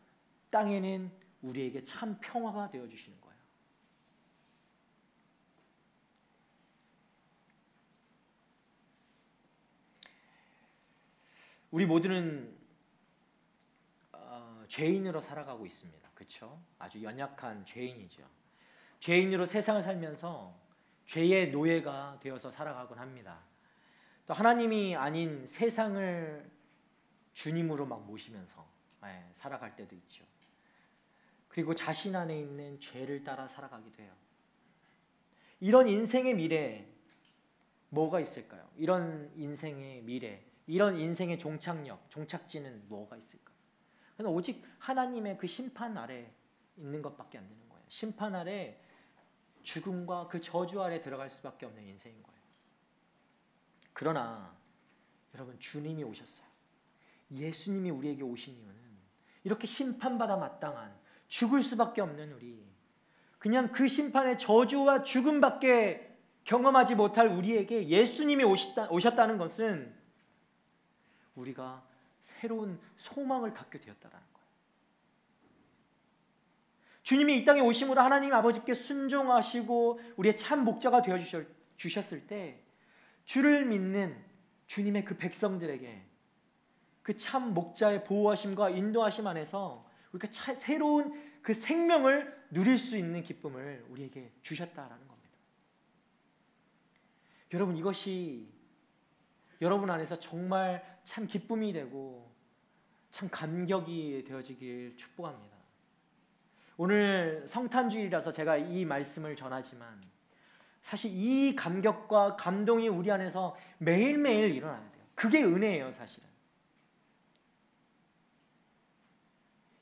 땅에는 우리에게 참 평화가 되어주시는 거예요. 우리 모두는 죄인으로 살아가고 있습니다. 그렇죠? 아주 연약한 죄인이죠. 죄인으로 세상을 살면서 죄의 노예가 되어서 살아가곤 합니다. 또 하나님이 아닌 세상을 주님으로 막 모시면서 살아갈 때도 있죠. 그리고 자신 안에 있는 죄를 따라 살아가기도 해요. 이런 인생의 미래 뭐가 있을까요? 이런 인생의 미래, 이런 인생의 종착지는 뭐가 있을까요? 오직 하나님의 그 심판 아래 있는 것밖에 안 되는 거예요. 심판 아래 죽음과 그 저주 아래 들어갈 수밖에 없는 인생인 거예요. 그러나 여러분, 주님이 오셨어요. 예수님이 우리에게 오신 이유는 이렇게 심판받아 마땅한 죽을 수밖에 없는 우리, 그냥 그 심판의 저주와 죽음밖에 경험하지 못할 우리에게 예수님이 오셨다는 것은 우리가 새로운 소망을 갖게 되었다는 거예요. 주님이 이 땅에 오심으로 하나님 아버지께 순종하시고 우리의 참 목자가 되어주셨을 때 주를 믿는 주님의 그 백성들에게 그 참 목자의 보호하심과 인도하심 안에서 우리가 새로운 그 생명을 누릴 수 있는 기쁨을 우리에게 주셨다라는 겁니다. 여러분, 이것이 여러분 안에서 정말 참 기쁨이 되고 참 감격이 되어지길 축복합니다. 오늘 성탄주일이라서 제가 이 말씀을 전하지만 사실 이 감격과 감동이 우리 안에서 매일매일 일어나야 돼요. 그게 은혜예요, 사실은.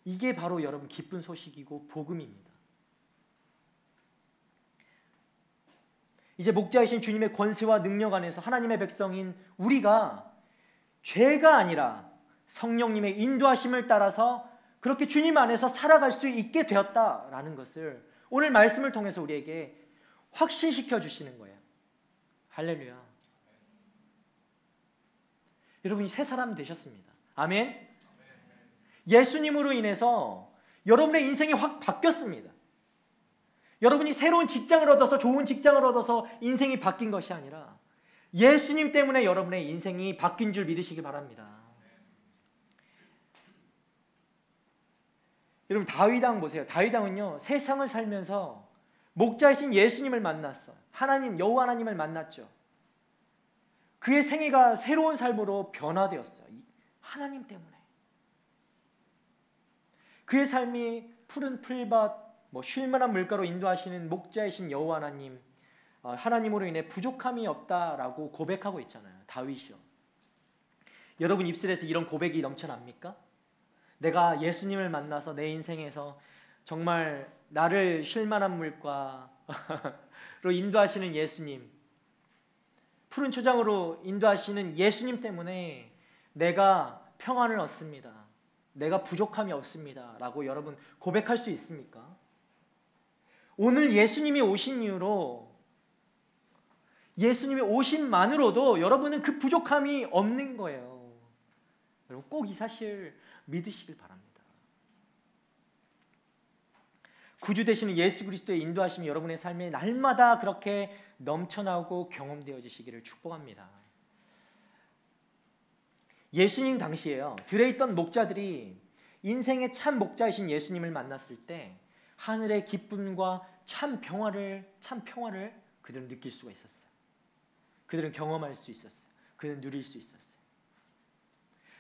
이게 바로 여러분 기쁜 소식이고 복음입니다. 이제 목자이신 주님의 권세와 능력 안에서 하나님의 백성인 우리가 죄가 아니라 성령님의 인도하심을 따라서 그렇게 주님 안에서 살아갈 수 있게 되었다라는 것을 오늘 말씀을 통해서 우리에게 확신시켜 주시는 거예요. 할렐루야. 여러분이 새 사람 되셨습니다. 아멘. 예수님으로 인해서 여러분의 인생이 확 바뀌었습니다. 여러분이 새로운 직장을 얻어서 좋은 직장을 얻어서 인생이 바뀐 것이 아니라 예수님 때문에 여러분의 인생이 바뀐 줄 믿으시기 바랍니다. 여러분, 다윗 왕 보세요. 다윗 왕은요, 세상을 살면서 목자이신 예수님을 만났어요. 하나님, 여호와 하나님을 만났죠. 그의 생애가 새로운 삶으로 변화되었어요. 하나님 때문에. 그의 삶이 푸른 풀밭, 쉴만한 물가로 인도하시는 목자이신 여호와 하나님, 하나님으로 인해 부족함이 없다라고 고백하고 있잖아요. 다윗이요. 여러분 입술에서 이런 고백이 넘쳐납니까? 내가 예수님을 만나서 내 인생에서 정말 나를 쉴만한 물가로 인도하시는 예수님, 푸른 초장으로 인도하시는 예수님 때문에 내가 평안을 얻습니다. 내가 부족함이 없습니다. 라고 여러분 고백할 수 있습니까? 오늘 예수님이 오신 이후로, 예수님이 오심만으로도 여러분은 그 부족함이 없는 거예요. 여러분 꼭 이 사실 믿으시길 바랍니다. 구주 되시는 예수 그리스도의 인도하심이 여러분의 삶에 날마다 그렇게 넘쳐나고 경험되어지시기를 축복합니다. 예수님 당시에요, 들에 있던 목자들이 인생의 참 목자이신 예수님을 만났을 때 하늘의 기쁨과 참 평화를 그들은 느낄 수가 있었어요. 그들은 경험할 수 있었어요. 그들은 누릴 수 있었어요.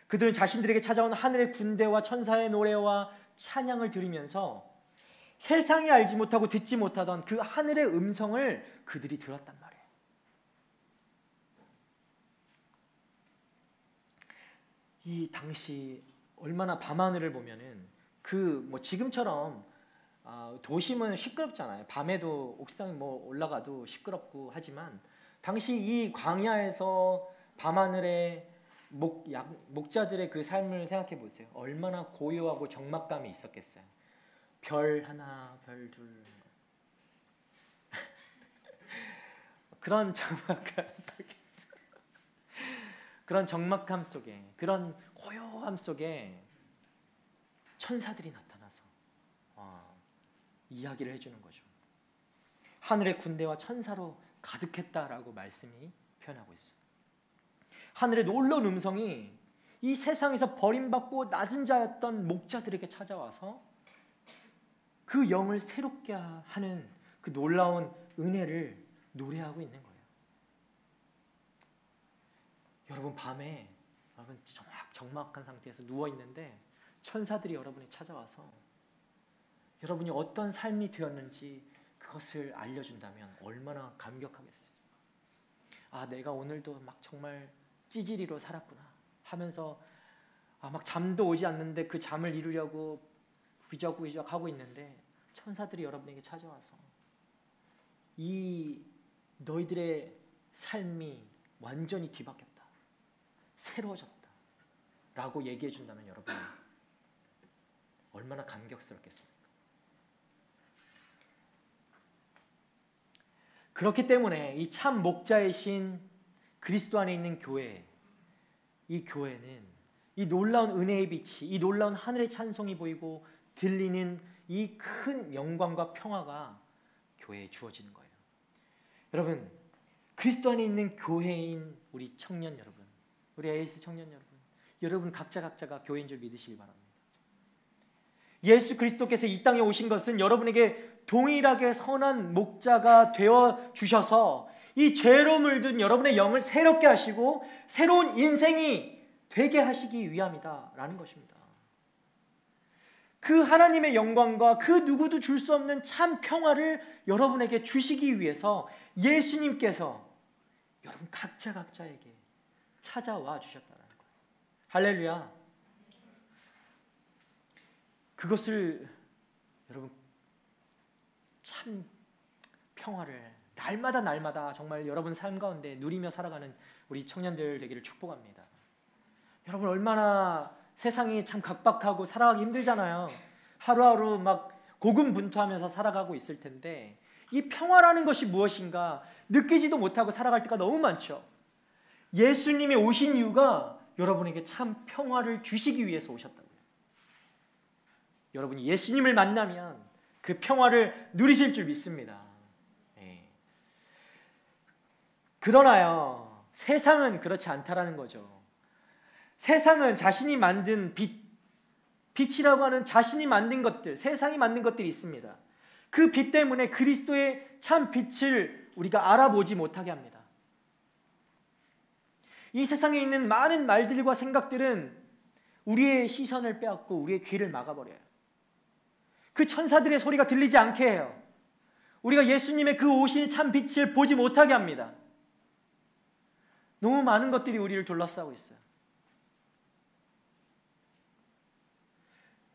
그들은 자신들에게 찾아온 하늘의 군대와 천사의 노래와 찬양을 들으면서 세상이 알지 못하고 듣지 못하던 그 하늘의 음성을 그들이 들었단 말이에요. 이 당시 얼마나 밤하늘을 보면은 지금처럼 도심은 시끄럽잖아요. 밤에도 옥상에 올라가도 시끄럽고 하지만 당시 이 광야에서 밤하늘에 목자들의 그 삶을 생각해 보세요. 얼마나 고요하고 적막감이 있었겠어요. 별 하나, 별 둘 그런 적막함 속에 그런 고요함 속에 천사들이 나타나서 이야기를 해주는 거죠. 하늘의 군대와 천사로 가득했다라고 말씀이 표현하고 있어요. 하늘의 놀라운 음성이 이 세상에서 버림받고 낮은 자였던 목자들에게 찾아와서 그 영을 새롭게 하는 그 놀라운 은혜를 노래하고 있는 거예요. 여러분 밤에 여러분 적막한 상태에서 누워 있는데 천사들이 여러분이 찾아와서 여러분이 어떤 삶이 되었는지 그것을 알려준다면 얼마나 감격하겠어요. 내가 오늘도 정말 찌질이로 살았구나 하면서 잠도 오지 않는데 그 잠을 이루려고 부적부적 하고 있는데 천사들이 여러분에게 찾아와서 이 너희들의 삶이 완전히 뒤바뀌었다, 새로워졌다 라고 얘기해 준다면 여러분 얼마나 감격스럽겠습니까? 그렇기 때문에 이 참 목자이신 그리스도 안에 있는 교회, 이 교회는 이 놀라운 은혜의 빛이, 이 놀라운 하늘의 찬송이 보이고 들리는 이 큰 영광과 평화가 교회에 주어지는 거예요. 여러분, 그리스도 안에 있는 교회인 우리 청년 여러분, 우리 AS 청년 여러분 각자가 교회인 줄 믿으시기 바랍니다. 예수 그리스도께서 이 땅에 오신 것은 여러분에게 동일하게 선한 목자가 되어 주셔서 이 죄로 물든 여러분의 영을 새롭게 하시고 새로운 인생이 되게 하시기 위함이다라는 것입니다. 그 하나님의 영광과 그 누구도 줄 수 없는 참 평화를 여러분에게 주시기 위해서 예수님께서 여러분 각자에게 찾아와 주셨다는 거예요. 할렐루야. 그것을 여러분 참 평화를 날마다 정말 여러분 삶 가운데 누리며 살아가는 우리 청년들 되기를 축복합니다. 여러분 얼마나 세상이 참 각박하고 살아가기 힘들잖아요. 하루하루 막 고군분투하면서 살아가고 있을 텐데 이 평화라는 것이 무엇인가 느끼지도 못하고 살아갈 때가 너무 많죠. 예수님이 오신 이유가 여러분에게 참 평화를 주시기 위해서 오셨다고요. 여러분이 예수님을 만나면 그 평화를 누리실 줄 믿습니다. 그러나요, 세상은 그렇지 않다라는 거죠. 세상은 자신이 만든 빛이라고 하는 자신이 만든 것들, 세상이 만든 것들이 있습니다. 그 빛 때문에 그리스도의 참 빛을 우리가 알아보지 못하게 합니다. 이 세상에 있는 많은 말들과 생각들은 우리의 시선을 빼앗고 우리의 귀를 막아버려요. 그 천사들의 소리가 들리지 않게 해요. 우리가 예수님의 그 오신 참 빛을 보지 못하게 합니다. 너무 많은 것들이 우리를 둘러싸고 있어요.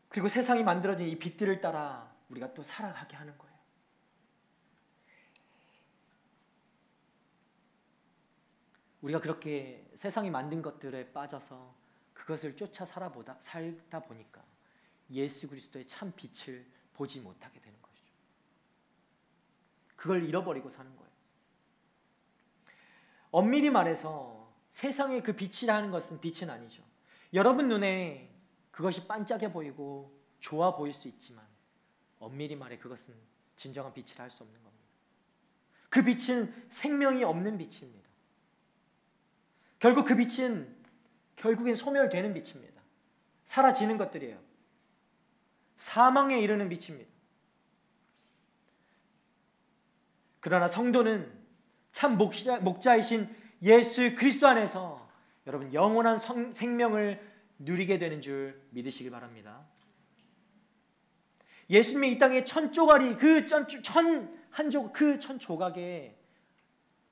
그리고 세상이 만들어진 이 빛들을 따라 우리가 또 살아가게 하는 거예요. 우리가 그렇게 세상이 만든 것들에 빠져서 그것을 쫓아 살다 보니까 예수 그리스도의 참 빛을 보지 못하게 되는 것이죠. 그걸 잃어버리고 사는 거예요. 엄밀히 말해서 세상의 그 빛이라는 것은 빛은 아니죠. 여러분 눈에 그것이 반짝여 보이고 좋아 보일 수 있지만 엄밀히 말해 그것은 진정한 빛이라 할 수 없는 겁니다. 그 빛은 생명이 없는 빛입니다. 결국 그 빛은 결국엔 소멸되는 빛입니다. 사라지는 것들이에요. 사망에 이르는 빛입니다. 그러나 성도는 참 목자이신 예수 그리스도 안에서 여러분 영원한 생명을 누리게 되는 줄 믿으시기 바랍니다. 예수님이 이 땅에 천 조각에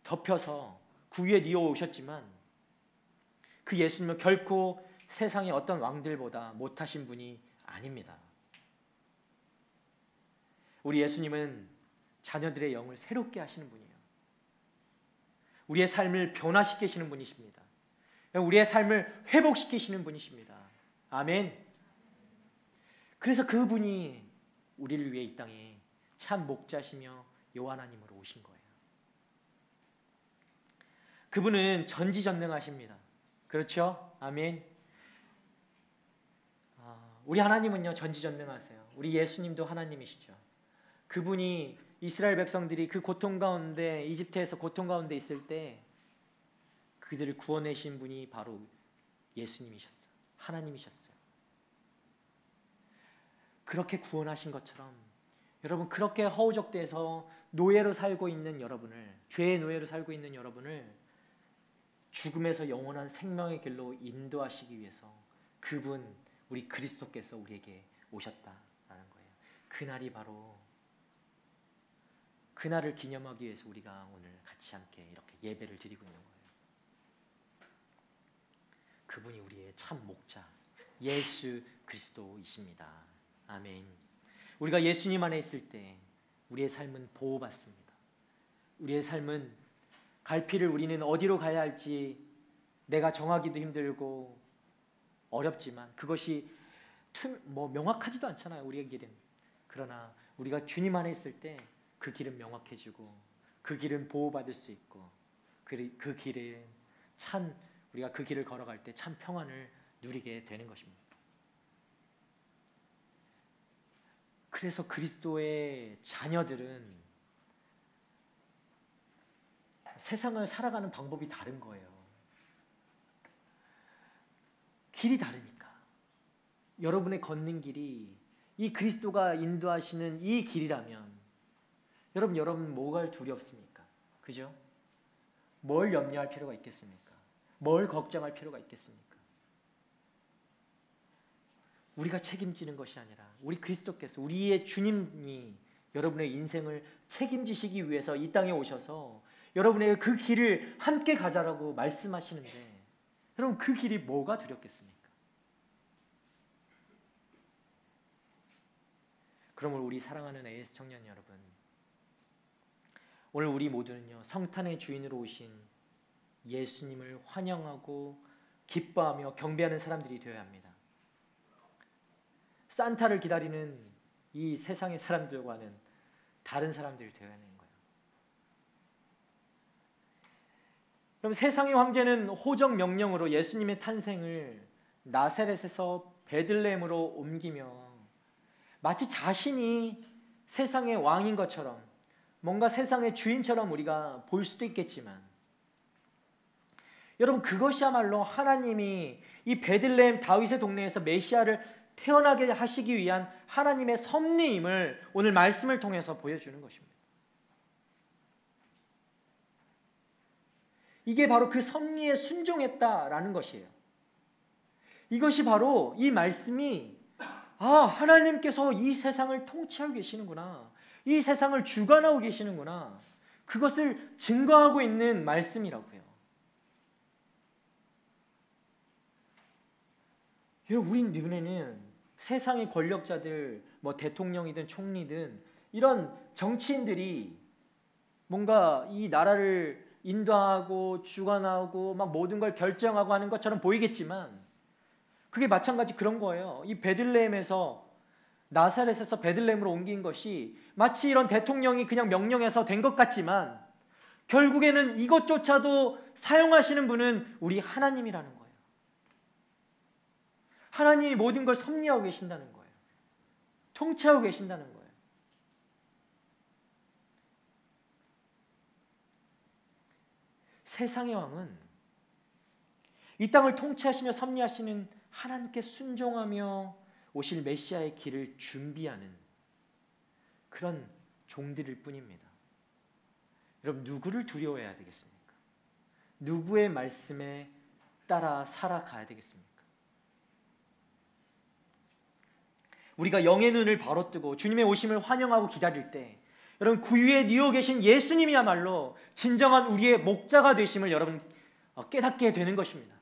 덮여서 그 위에 뉘어 오셨지만 그 예수님은 결코 세상의 어떤 왕들보다 못하신 분이 아닙니다. 우리 예수님은 자녀들의 영을 새롭게 하시는 분이에요. 우리의 삶을 변화시키시는 분이십니다. 우리의 삶을 회복시키시는 분이십니다. 아멘. 그래서 그분이 우리를 위해 이 땅에 참 목자시며 여호와 하나님으로 오신 거예요. 그분은 전지전능하십니다. 그렇죠? 아멘. 우리 하나님은요 전지전능하세요. 우리 예수님도 하나님이시죠. 그분이 이스라엘 백성들이 그 고통 가운데 이집트에서 고통 가운데 있을 때 그들을 구원하신 분이 바로 예수님이셨어요. 하나님이셨어요. 그렇게 구원하신 것처럼 여러분 그렇게 허우적대해서 노예로 살고 있는 여러분을, 죄의 노예로 살고 있는 여러분을 죽음에서 영원한 생명의 길로 인도하시기 위해서 그분 우리 그리스도께서 우리에게 오셨다라는 거예요. 그날이 바로 그날을 기념하기 위해서 우리가 오늘 같이 함께 이렇게 예배를 드리고 있는 거예요. 그분이 우리의 참 목자 예수 그리스도이십니다. 아멘. 우리가 예수님 안에 있을 때 우리의 삶은 보호받습니다. 우리의 삶은 갈피를 우리는 어디로 가야 할지 내가 정하기도 힘들고 어렵지만 그것이 명확하지도 않잖아요, 우리의 길은. 그러나 우리가 주님 안에 있을 때 그 길은 명확해지고 그 길은 보호받을 수 있고 그 길은 우리가 그 길을 걸어갈 때 참 평안을 누리게 되는 것입니다. 그래서 그리스도의 자녀들은 세상을 살아가는 방법이 다른 거예요. 길이 다르니까. 여러분의 걷는 길이 이 그리스도가 인도하시는 이 길이라면 여러분 뭐가 할 두렵습니까? 그죠? 뭘 염려할 필요가 있겠습니까? 뭘 걱정할 필요가 있겠습니까? 우리가 책임지는 것이 아니라 우리 그리스도께서, 우리의 주님이 여러분의 인생을 책임지시기 위해서 이 땅에 오셔서 여러분의 그 길을 함께 가자라고 말씀하시는데, 여러분 그 길이 뭐가 두렵겠습니까? 그러므로 우리 사랑하는 AS 청년 여러분, 오늘 우리 모두는요, 성탄의 주인으로 오신 예수님을 환영하고 기뻐하며 경배하는 사람들이 되어야 합니다. 산타를 기다리는 이 세상의 사람들과는 다른 사람들이 되어야 하는 거예요. 그럼 세상의 황제는 호적 명령으로 예수님의 탄생을 나사렛에서 베들레헴으로 옮기며 마치 자신이 세상의 왕인 것처럼, 뭔가 세상의 주인처럼 우리가 볼 수도 있겠지만, 여러분 그것이야말로 하나님이 이 베들레헴 다윗의 동네에서 메시아를 태어나게 하시기 위한 하나님의 섭리임을 오늘 말씀을 통해서 보여주는 것입니다. 이게 바로 그 섭리에 순종했다라는 것이에요. 이것이 바로 이 말씀이 하나님께서 이 세상을 통치하고 계시는구나, 이 세상을 주관하고 계시는구나, 그것을 증거하고 있는 말씀이라고요. 우리 눈에는 세상의 권력자들, 대통령이든 총리든 이런 정치인들이 뭔가 이 나라를 인도하고 주관하고 모든 걸 결정하고 하는 것처럼 보이겠지만, 그게 마찬가지 그런 거예요. 이 베들레헴에서, 나사렛에서 베들레헴으로 옮긴 것이 마치 이런 대통령이 그냥 명령해서 된 것 같지만, 결국에는 이것조차도 사용하시는 분은 우리 하나님이라는 거예요. 하나님이 모든 걸 섭리하고 계신다는 거예요. 통치하고 계신다는 거예요. 세상의 왕은 이 땅을 통치하시며 섭리하시는 하나님께 순종하며 오실 메시아의 길을 준비하는 그런 종들일 뿐입니다. 여러분 누구를 두려워해야 되겠습니까? 누구의 말씀에 따라 살아가야 되겠습니까? 우리가 영의 눈을 바로 뜨고 주님의 오심을 환영하고 기다릴 때, 여러분 그 위에 누워 계신 예수님이야말로 진정한 우리의 목자가 되심을 여러분 깨닫게 되는 것입니다.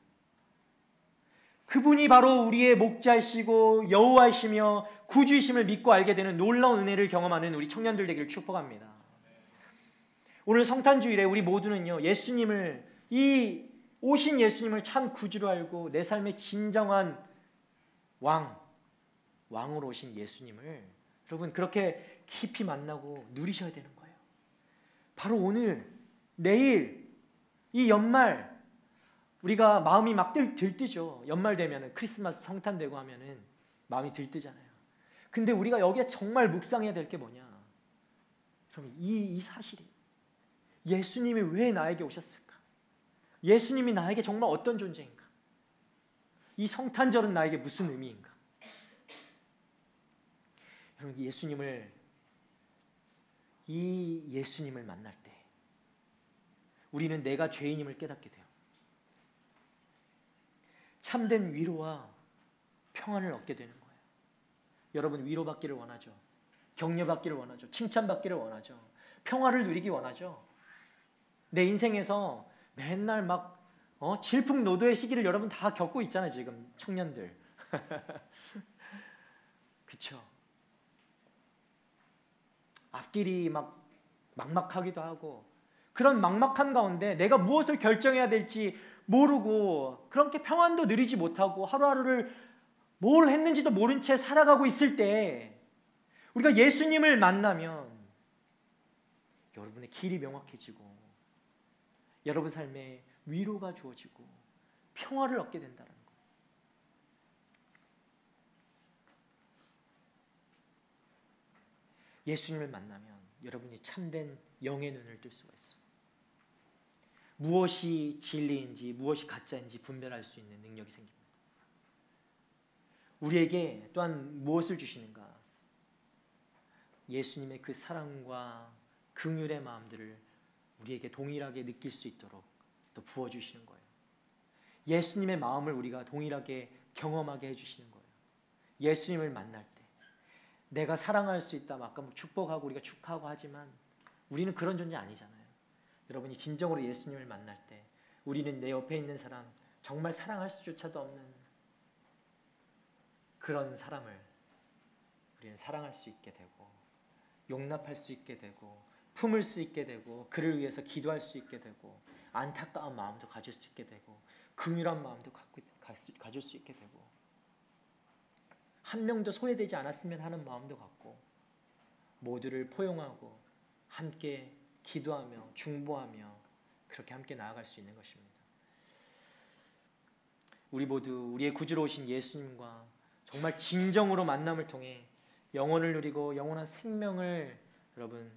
그분이 바로 우리의 목자이시고 여호와이시며 구주이심을 믿고 알게 되는 놀라운 은혜를 경험하는 우리 청년들 되기를 축복합니다. 오늘 성탄주일에 우리 모두는요, 예수님을, 이 오신 예수님을 참 구주로 알고 내 삶의 진정한 왕으로 오신 예수님을 여러분 그렇게 깊이 만나고 누리셔야 되는 거예요. 바로 오늘, 내일, 이 연말 우리가 마음이 막 들뜨죠. 연말 되면은, 크리스마스 성탄 되고 하면은 마음이 들뜨잖아요. 근데 우리가 여기에 정말 묵상해야 될 게 뭐냐? 그럼 이 사실이, 예수님이 왜 나에게 오셨을까? 예수님이 나에게 정말 어떤 존재인가? 이 성탄절은 나에게 무슨 의미인가? 여러분 이 예수님을 만날 때 우리는 내가 죄인임을 깨닫게 돼요. 참된 위로와 평안을 얻게 되는 거예요. 여러분 위로받기를 원하죠. 격려받기를 원하죠. 칭찬받기를 원하죠. 평화를 누리기 원하죠. 내 인생에서 맨날 질풍노도의 시기를 여러분 다 겪고 있잖아요. 지금 청년들. 그렇죠? 앞길이 막 막막하기도 하고, 그런 막막한 가운데 내가 무엇을 결정해야 될지 모르고 그렇게 평안도 누리지 못하고 하루하루를 뭘 했는지도 모른 채 살아가고 있을 때 우리가 예수님을 만나면 여러분의 길이 명확해지고 여러분 삶에 위로가 주어지고 평화를 얻게 된다는 거예요. 예수님을 만나면 여러분이 참된 영의 눈을 뜰 수가 있어요. 무엇이 진리인지 무엇이 가짜인지 분별할 수 있는 능력이 생깁니다. 우리에게 또한 무엇을 주시는가? 예수님의 그 사랑과 긍휼의 마음들을 우리에게 동일하게 느낄 수 있도록 또 부어주시는 거예요. 예수님의 마음을 우리가 동일하게 경험하게 해주시는 거예요. 예수님을 만날 때 내가 사랑할 수 있다, 아까 뭐 축복하고 우리가 축하하고 하지만 우리는 그런 존재 아니잖아요. 여러분이 진정으로 예수님을 만날 때 우리는 내 옆에 있는 사람 정말 사랑할 수조차도 없는 그런 사람을 우리는 사랑할 수 있게 되고 용납할 수 있게 되고 품을 수 있게 되고 그를 위해서 기도할 수 있게 되고 안타까운 마음도 가질 수 있게 되고 긍휼한 마음도 가질 수 있게 되고 한 명도 소외되지 않았으면 하는 마음도 갖고 모두를 포용하고 함께 기도하며 중보하며 그렇게 함께 나아갈 수 있는 것입니다. 우리 모두 우리의 구주로 오신 예수님과 정말 진정으로 만남을 통해 영혼을 누리고 영원한 생명을 여러분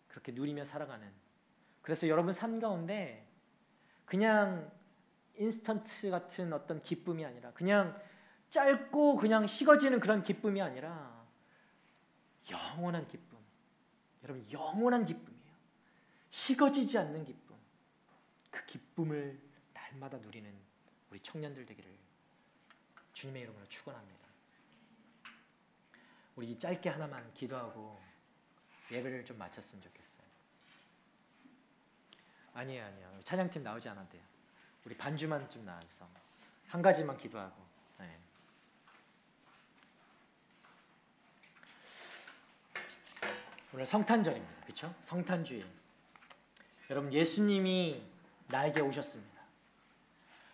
그렇게 누리며 살아가는, 그래서 여러분 삶 가운데 그냥 인스턴트 같은 어떤 기쁨이 아니라 그냥 짧고 그냥 식어지는 그런 기쁨이 아니라 영원한 기쁨, 여러분 영원한 기쁨이에요. 식어지지 않는 기쁨, 그 기쁨을 날마다 누리는 우리 청년들 되기를 주님의 이름으로 축원합니다. 우리 짧게 하나만 기도하고 예배를 좀 마쳤으면 좋겠어요. 아니에요. 찬양팀 나오지 않아도 돼요. 우리 반주만 좀 나와서 한 가지만 기도하고. 네. 오늘 성탄절입니다. 그렇죠? 성탄주일. 여러분 예수님이 나에게 오셨습니다.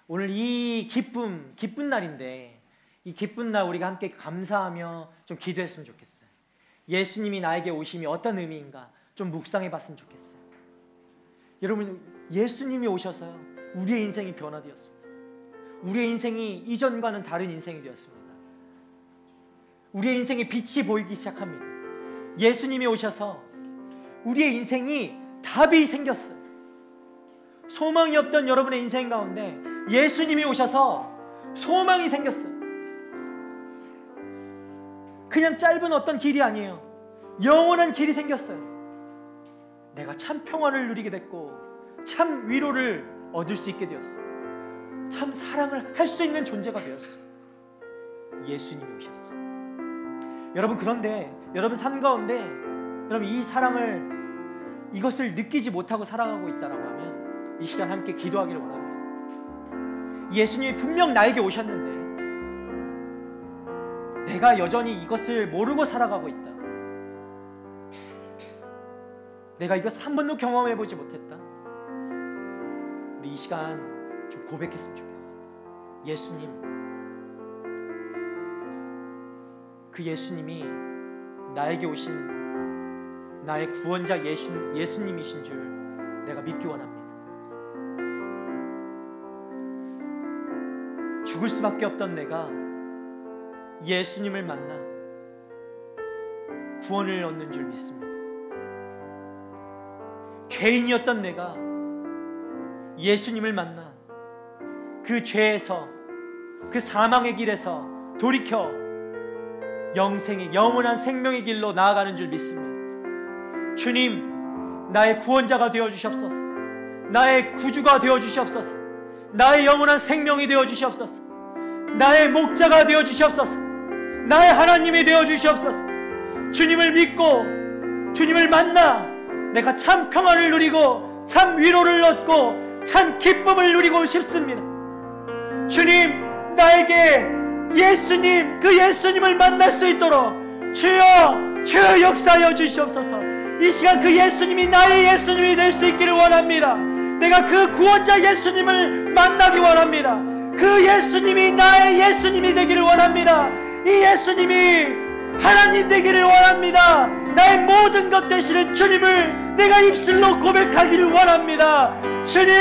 오늘 이 기쁜 날인데 이 기쁜 날 우리가 함께 감사하며 좀 기도했으면 좋겠어요. 예수님이 나에게 오심이 어떤 의미인가 좀 묵상해 봤으면 좋겠어요. 여러분 예수님이 오셔서요 우리의 인생이 변화되었습니다. 우리의 인생이 이전과는 다른 인생이 되었습니다. 우리의 인생에 빛이 보이기 시작합니다. 예수님이 오셔서 우리의 인생이 답이 생겼어요. 소망이 없던 여러분의 인생 가운데 예수님이 오셔서 소망이 생겼어요. 그냥 짧은 어떤 길이 아니에요. 영원한 길이 생겼어요. 내가 참 평안을 누리게 됐고 참 위로를 얻을 수 있게 되었어요. 참 사랑을 할 수 있는 존재가 되었어요. 예수님이 오셨어요. 여러분 그런데 여러분 삶 가운데 여러분 이 사랑을 이것을 느끼지 못하고 살아가고 있다라고 하면 이 시간 함께 기도하기를 원합니다. 예수님이 분명 나에게 오셨는데 내가 여전히 이것을 모르고 살아가고 있다. 내가 이것을 한 번도 경험해보지 못했다. 우리 이 시간 좀 고백했으면 좋겠어. 예수님, 그 예수님이 나에게 오신 나의 구원자 예수님이신 줄 내가 믿기 원합니다. 죽을 수밖에 없던 내가 예수님을 만나 구원을 얻는 줄 믿습니다. 죄인이었던 내가 예수님을 만나 그 죄에서 그 사망의 길에서 돌이켜 영생의 영원한 생명의 길로 나아가는 줄 믿습니다. 주님, 나의 구원자가 되어주시옵소서. 나의 구주가 되어주시옵소서. 나의 영원한 생명이 되어주시옵소서. 나의 목자가 되어주시옵소서. 나의 하나님이 되어주시옵소서. 주님을 믿고 주님을 만나 내가 참 평안을 누리고 참 위로를 얻고 참 기쁨을 누리고 싶습니다. 주님, 나에게 예수님, 그 예수님을 만날 수 있도록 주여 주 역사하여 주시옵소서. 이 시간 그 예수님이 나의 예수님이 될 수 있기를 원합니다. 내가 그 구원자 예수님을 만나기 원합니다. 그 예수님이 나의 예수님이 되기를 원합니다. 이 예수님이 하나님 되기를 원합니다. 나의 모든 것 되시는 주님을 내가 입술로 고백하기를 원합니다. 주님,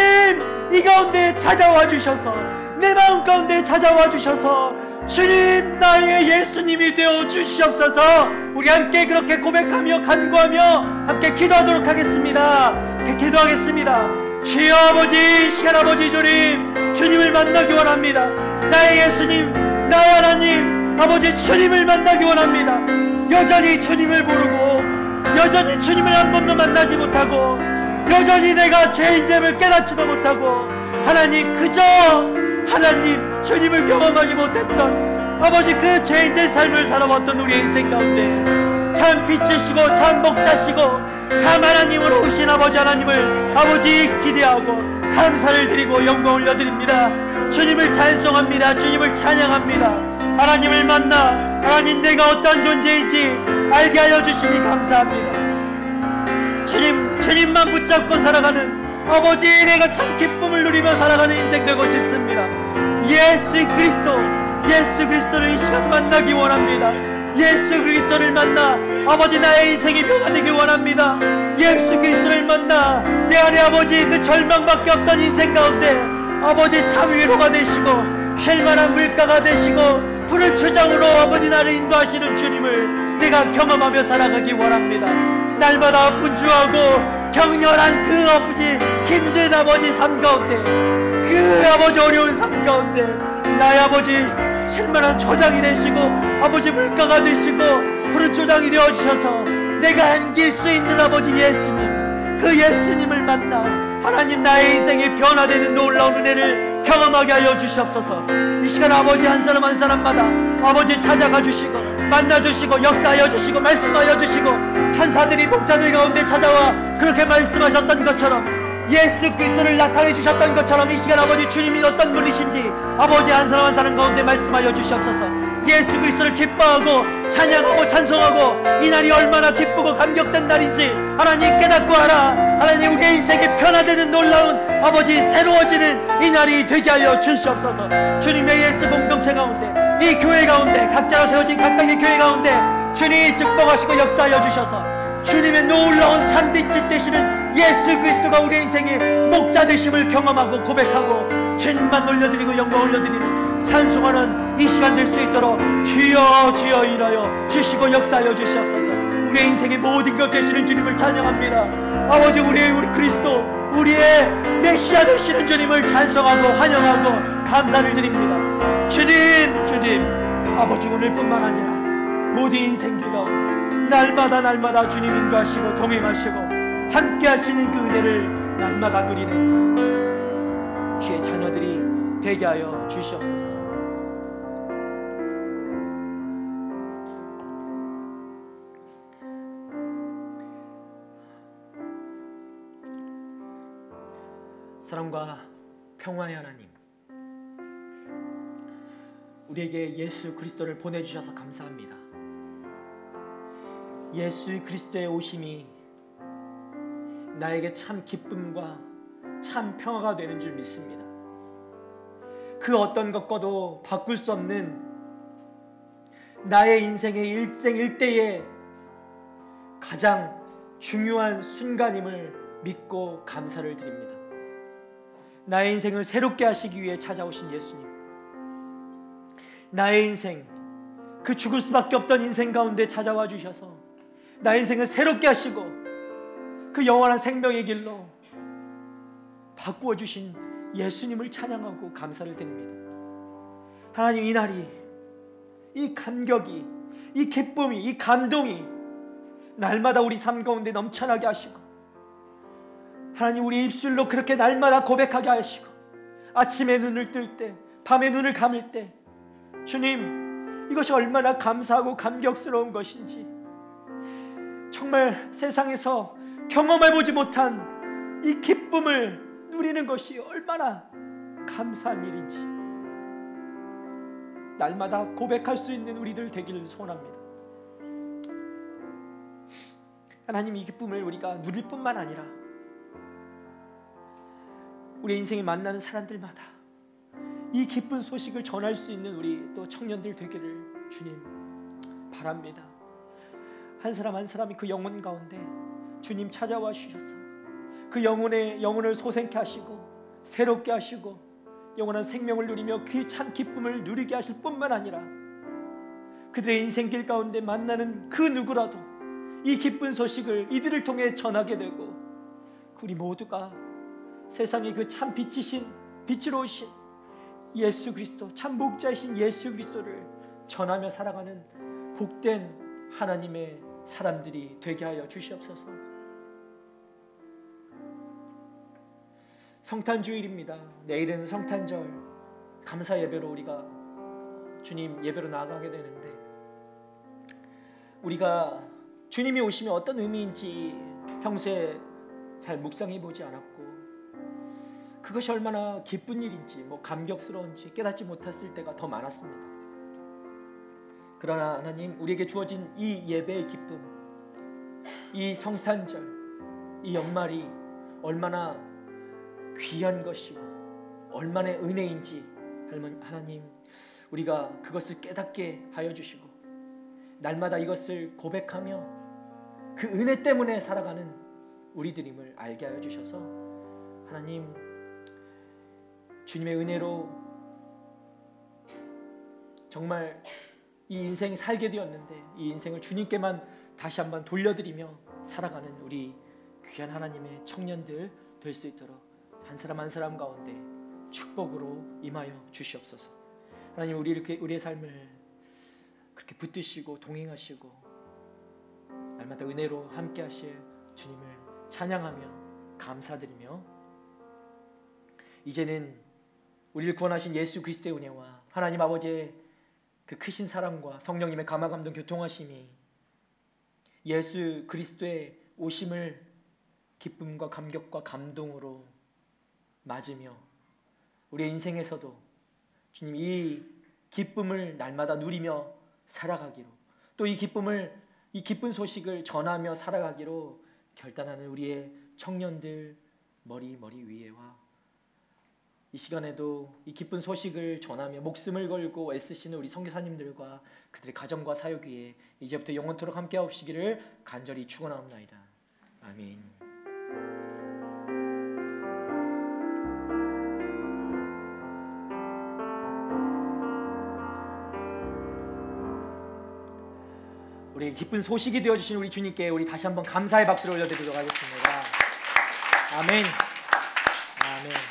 이 가운데 찾아와 주셔서, 내 마음 가운데 찾아와 주셔서 주님 나의 예수님이 되어 주시옵소서. 우리 함께 그렇게 고백하며 간구하며 함께 기도하도록 하겠습니다. 함께 기도하겠습니다. 주여 아버지, 시간 아버지 주님, 주님을 만나기 원합니다. 나의 예수님, 나의 하나님 아버지, 주님을 만나기 원합니다. 여전히 주님을 모르고, 여전히 주님을 한 번도 만나지 못하고, 여전히 내가 죄인됨을 깨닫지도 못하고, 하나님 그저 하나님 주님을 경험하지 못했던 아버지 그 죄인된 삶을 살아왔던 우리의 인생 가운데 참 빛이시고 참 목자시고 참 하나님으로 오신 아버지 하나님을 아버지 기대하고 감사를 드리고 영광 올려드립니다. 주님을 찬송합니다. 주님을 찬양합니다. 하나님을 만나 하나님 내가 어떤 존재인지 알게 하여 주시니 감사합니다. 주님만 붙잡고 살아가는 아버지, 내가 참 기쁨을 누리며 살아가는 인생 되고 싶습니다. 예수 그리스도를 이 시간 만나기 원합니다. 예수 그리스도를 만나 아버지 나의 인생이 변화되길 원합니다. 예수 그리스도를 만나 내 안에 아버지 그 절망밖에 없던 인생 가운데 아버지 참 위로가 되시고 쉴만한 물가가 되시고 푸른 초장으로 아버지 나를 인도하시는 주님을 내가 경험하며 살아가기 원합니다. 날마다 분주하고 격렬한 그 아버지 힘든 아버지 삶 가운데, 그 아버지 어려운 삶 가운데 나의 아버지 쉴만한 초장이 되시고 아버지 물가가 되시고 푸른 초장이 되어주셔서 내가 안길 수 있는 아버지 예수님, 그 예수님을 만나 하나님 나의 인생이 변화되는 놀라운 은혜를 경험하게 하여 주시옵소서. 이 시간 아버지 한 사람 한 사람마다 아버지 찾아가 주시고 만나주시고 역사하여 주시고 말씀하여 주시고 천사들이 목자들 가운데 찾아와 그렇게 말씀하셨던 것처럼 예수 그리스도를 나타내 주셨던 것처럼 이 시간 아버지 주님이 어떤 분이신지 아버지 한 사람 가운데 말씀하여 주시옵소서. 예수 그리스도를 기뻐하고 찬양하고 찬송하고 이 날이 얼마나 기쁘고 감격된 날인지 하나님 깨닫고 알아. 하나님 우리의 인생이 변화되는 놀라운 아버지 새로워지는 이 날이 되게 하여 주시옵소서. 주님의 예수 공동체 가운데 이 교회 가운데 각자로 세워진 각각의 교회 가운데 주님이 축복하시고 역사하여 주셔서 주님의 놀라운 참빛이 되시는 예수 그리스도가 우리의 인생의 목자 되심을 경험하고 고백하고 주님만 올려드리고 영광 올려드리는 찬송하는 이 시간 될 수 있도록 주여 주여 일하여 주시고 역사하여 주시옵소서. 우리의 인생의 모든 것 되시는 주님을 찬양합니다. 아버지 우리 그리스도 우리의 메시아 되시는 주님을 찬송하고 환영하고 감사를 드립니다. 주님 아버지 오늘뿐만 아니라 모든 인생들 가운데 날마다 주님 인도하시고 동행하시고 함께 하시는 그 은혜를 날마다 누리는 주의 자녀들이 되게 하여 주시옵소서. 사랑과 평화의 하나님, 우리에게 예수 그리스도를 보내주셔서 감사합니다. 예수 그리스도의 오심이 나에게 참 기쁨과 참 평화가 되는 줄 믿습니다. 그 어떤 것과도 바꿀 수 없는 나의 인생의 일생일대의 가장 중요한 순간임을 믿고 감사를 드립니다. 나의 인생을 새롭게 하시기 위해 찾아오신 예수님, 나의 인생, 그 죽을 수밖에 없던 인생 가운데 찾아와 주셔서 나의 인생을 새롭게 하시고 그 영원한 생명의 길로 바꾸어 주신 예수님을 찬양하고 감사를 드립니다. 하나님, 이 날이, 이 감격이, 이 기쁨이, 이 감동이 날마다 우리 삶 가운데 넘쳐나게 하시고 하나님 우리 입술로 그렇게 날마다 고백하게 하시고 아침에 눈을 뜰 때, 밤에 눈을 감을 때 주님, 이것이 얼마나 감사하고 감격스러운 것인지, 정말 세상에서 경험해보지 못한 이 기쁨을 누리는 것이 얼마나 감사한 일인지 날마다 고백할 수 있는 우리들 되기를 소원합니다. 하나님, 이 기쁨을 우리가 누릴 뿐만 아니라 우리 인생에 만나는 사람들마다 이 기쁜 소식을 전할 수 있는 우리 또 청년들 되기를 주님 바랍니다. 한 사람 한 사람이 그 영혼 가운데 주님 찾아와 주셔서 그 영혼을 소생케 하시고 새롭게 하시고 영원한 생명을 누리며 그 참 기쁨을 누리게 하실 뿐만 아니라 그들의 인생길 가운데 만나는 그 누구라도 이 기쁜 소식을 이들을 통해 전하게 되고 우리 모두가 세상의 그 참 빛으로 오신 예수 그리스도, 참 목자이신 예수 그리스도를 전하며 살아가는 복된 하나님의 사람들이 되게 하여 주시옵소서. 성탄주일입니다. 내일은 성탄절 감사 예배로 우리가 주님 예배로 나아가게 되는데, 우리가 주님이 오시면 어떤 의미인지 평소에 잘 묵상해 보지 않았고 그것이 얼마나 기쁜 일인지 감격스러운지 깨닫지 못했을 때가 더 많았습니다. 그러나 하나님, 우리에게 주어진 이 예배의 기쁨, 이 성탄절, 이 연말이 얼마나 귀한 것이고 얼마나 은혜인지 하나님, 우리가 그것을 깨닫게 하여 주시고 날마다 이것을 고백하며 그 은혜 때문에 살아가는 우리들임을 알게 하여 주셔서 하나님, 주님의 은혜로 정말 이 인생 살게 되었는데 이 인생을 주님께만 다시 한번 돌려드리며 살아가는 우리 귀한 하나님의 청년들 될 수 있도록 한 사람 한 사람 가운데 축복으로 임하여 주시옵소서. 하나님, 우리의 삶을 그렇게 붙드시고 동행하시고 날마다 은혜로 함께 하실 주님을 찬양하며 감사드리며, 이제는 우리를 구원하신 예수 그리스도의 은혜와 하나님 아버지의 그 크신 사랑과 성령님의 감화감동 교통하심이 예수 그리스도의 오심을 기쁨과 감격과 감동으로 맞으며 우리의 인생에서도 주님 이 기쁨을 날마다 누리며 살아가기로, 또 이 기쁜 소식을 전하며 살아가기로 결단하는 우리의 청년들 머리 위에와 이 시간에도 이 기쁜 소식을 전하며 목숨을 걸고 애쓰시는 우리 선교사님들과 그들의 가정과 사역 위에 이제부터 영원토록 함께 하옵시기를 간절히 축원하옵나이다. 아멘. 우리 기쁜 소식이 되어주신 우리 주님께 우리 다시 한번 감사의 박수를 올려드리도록 하겠습니다. 아멘. 아멘.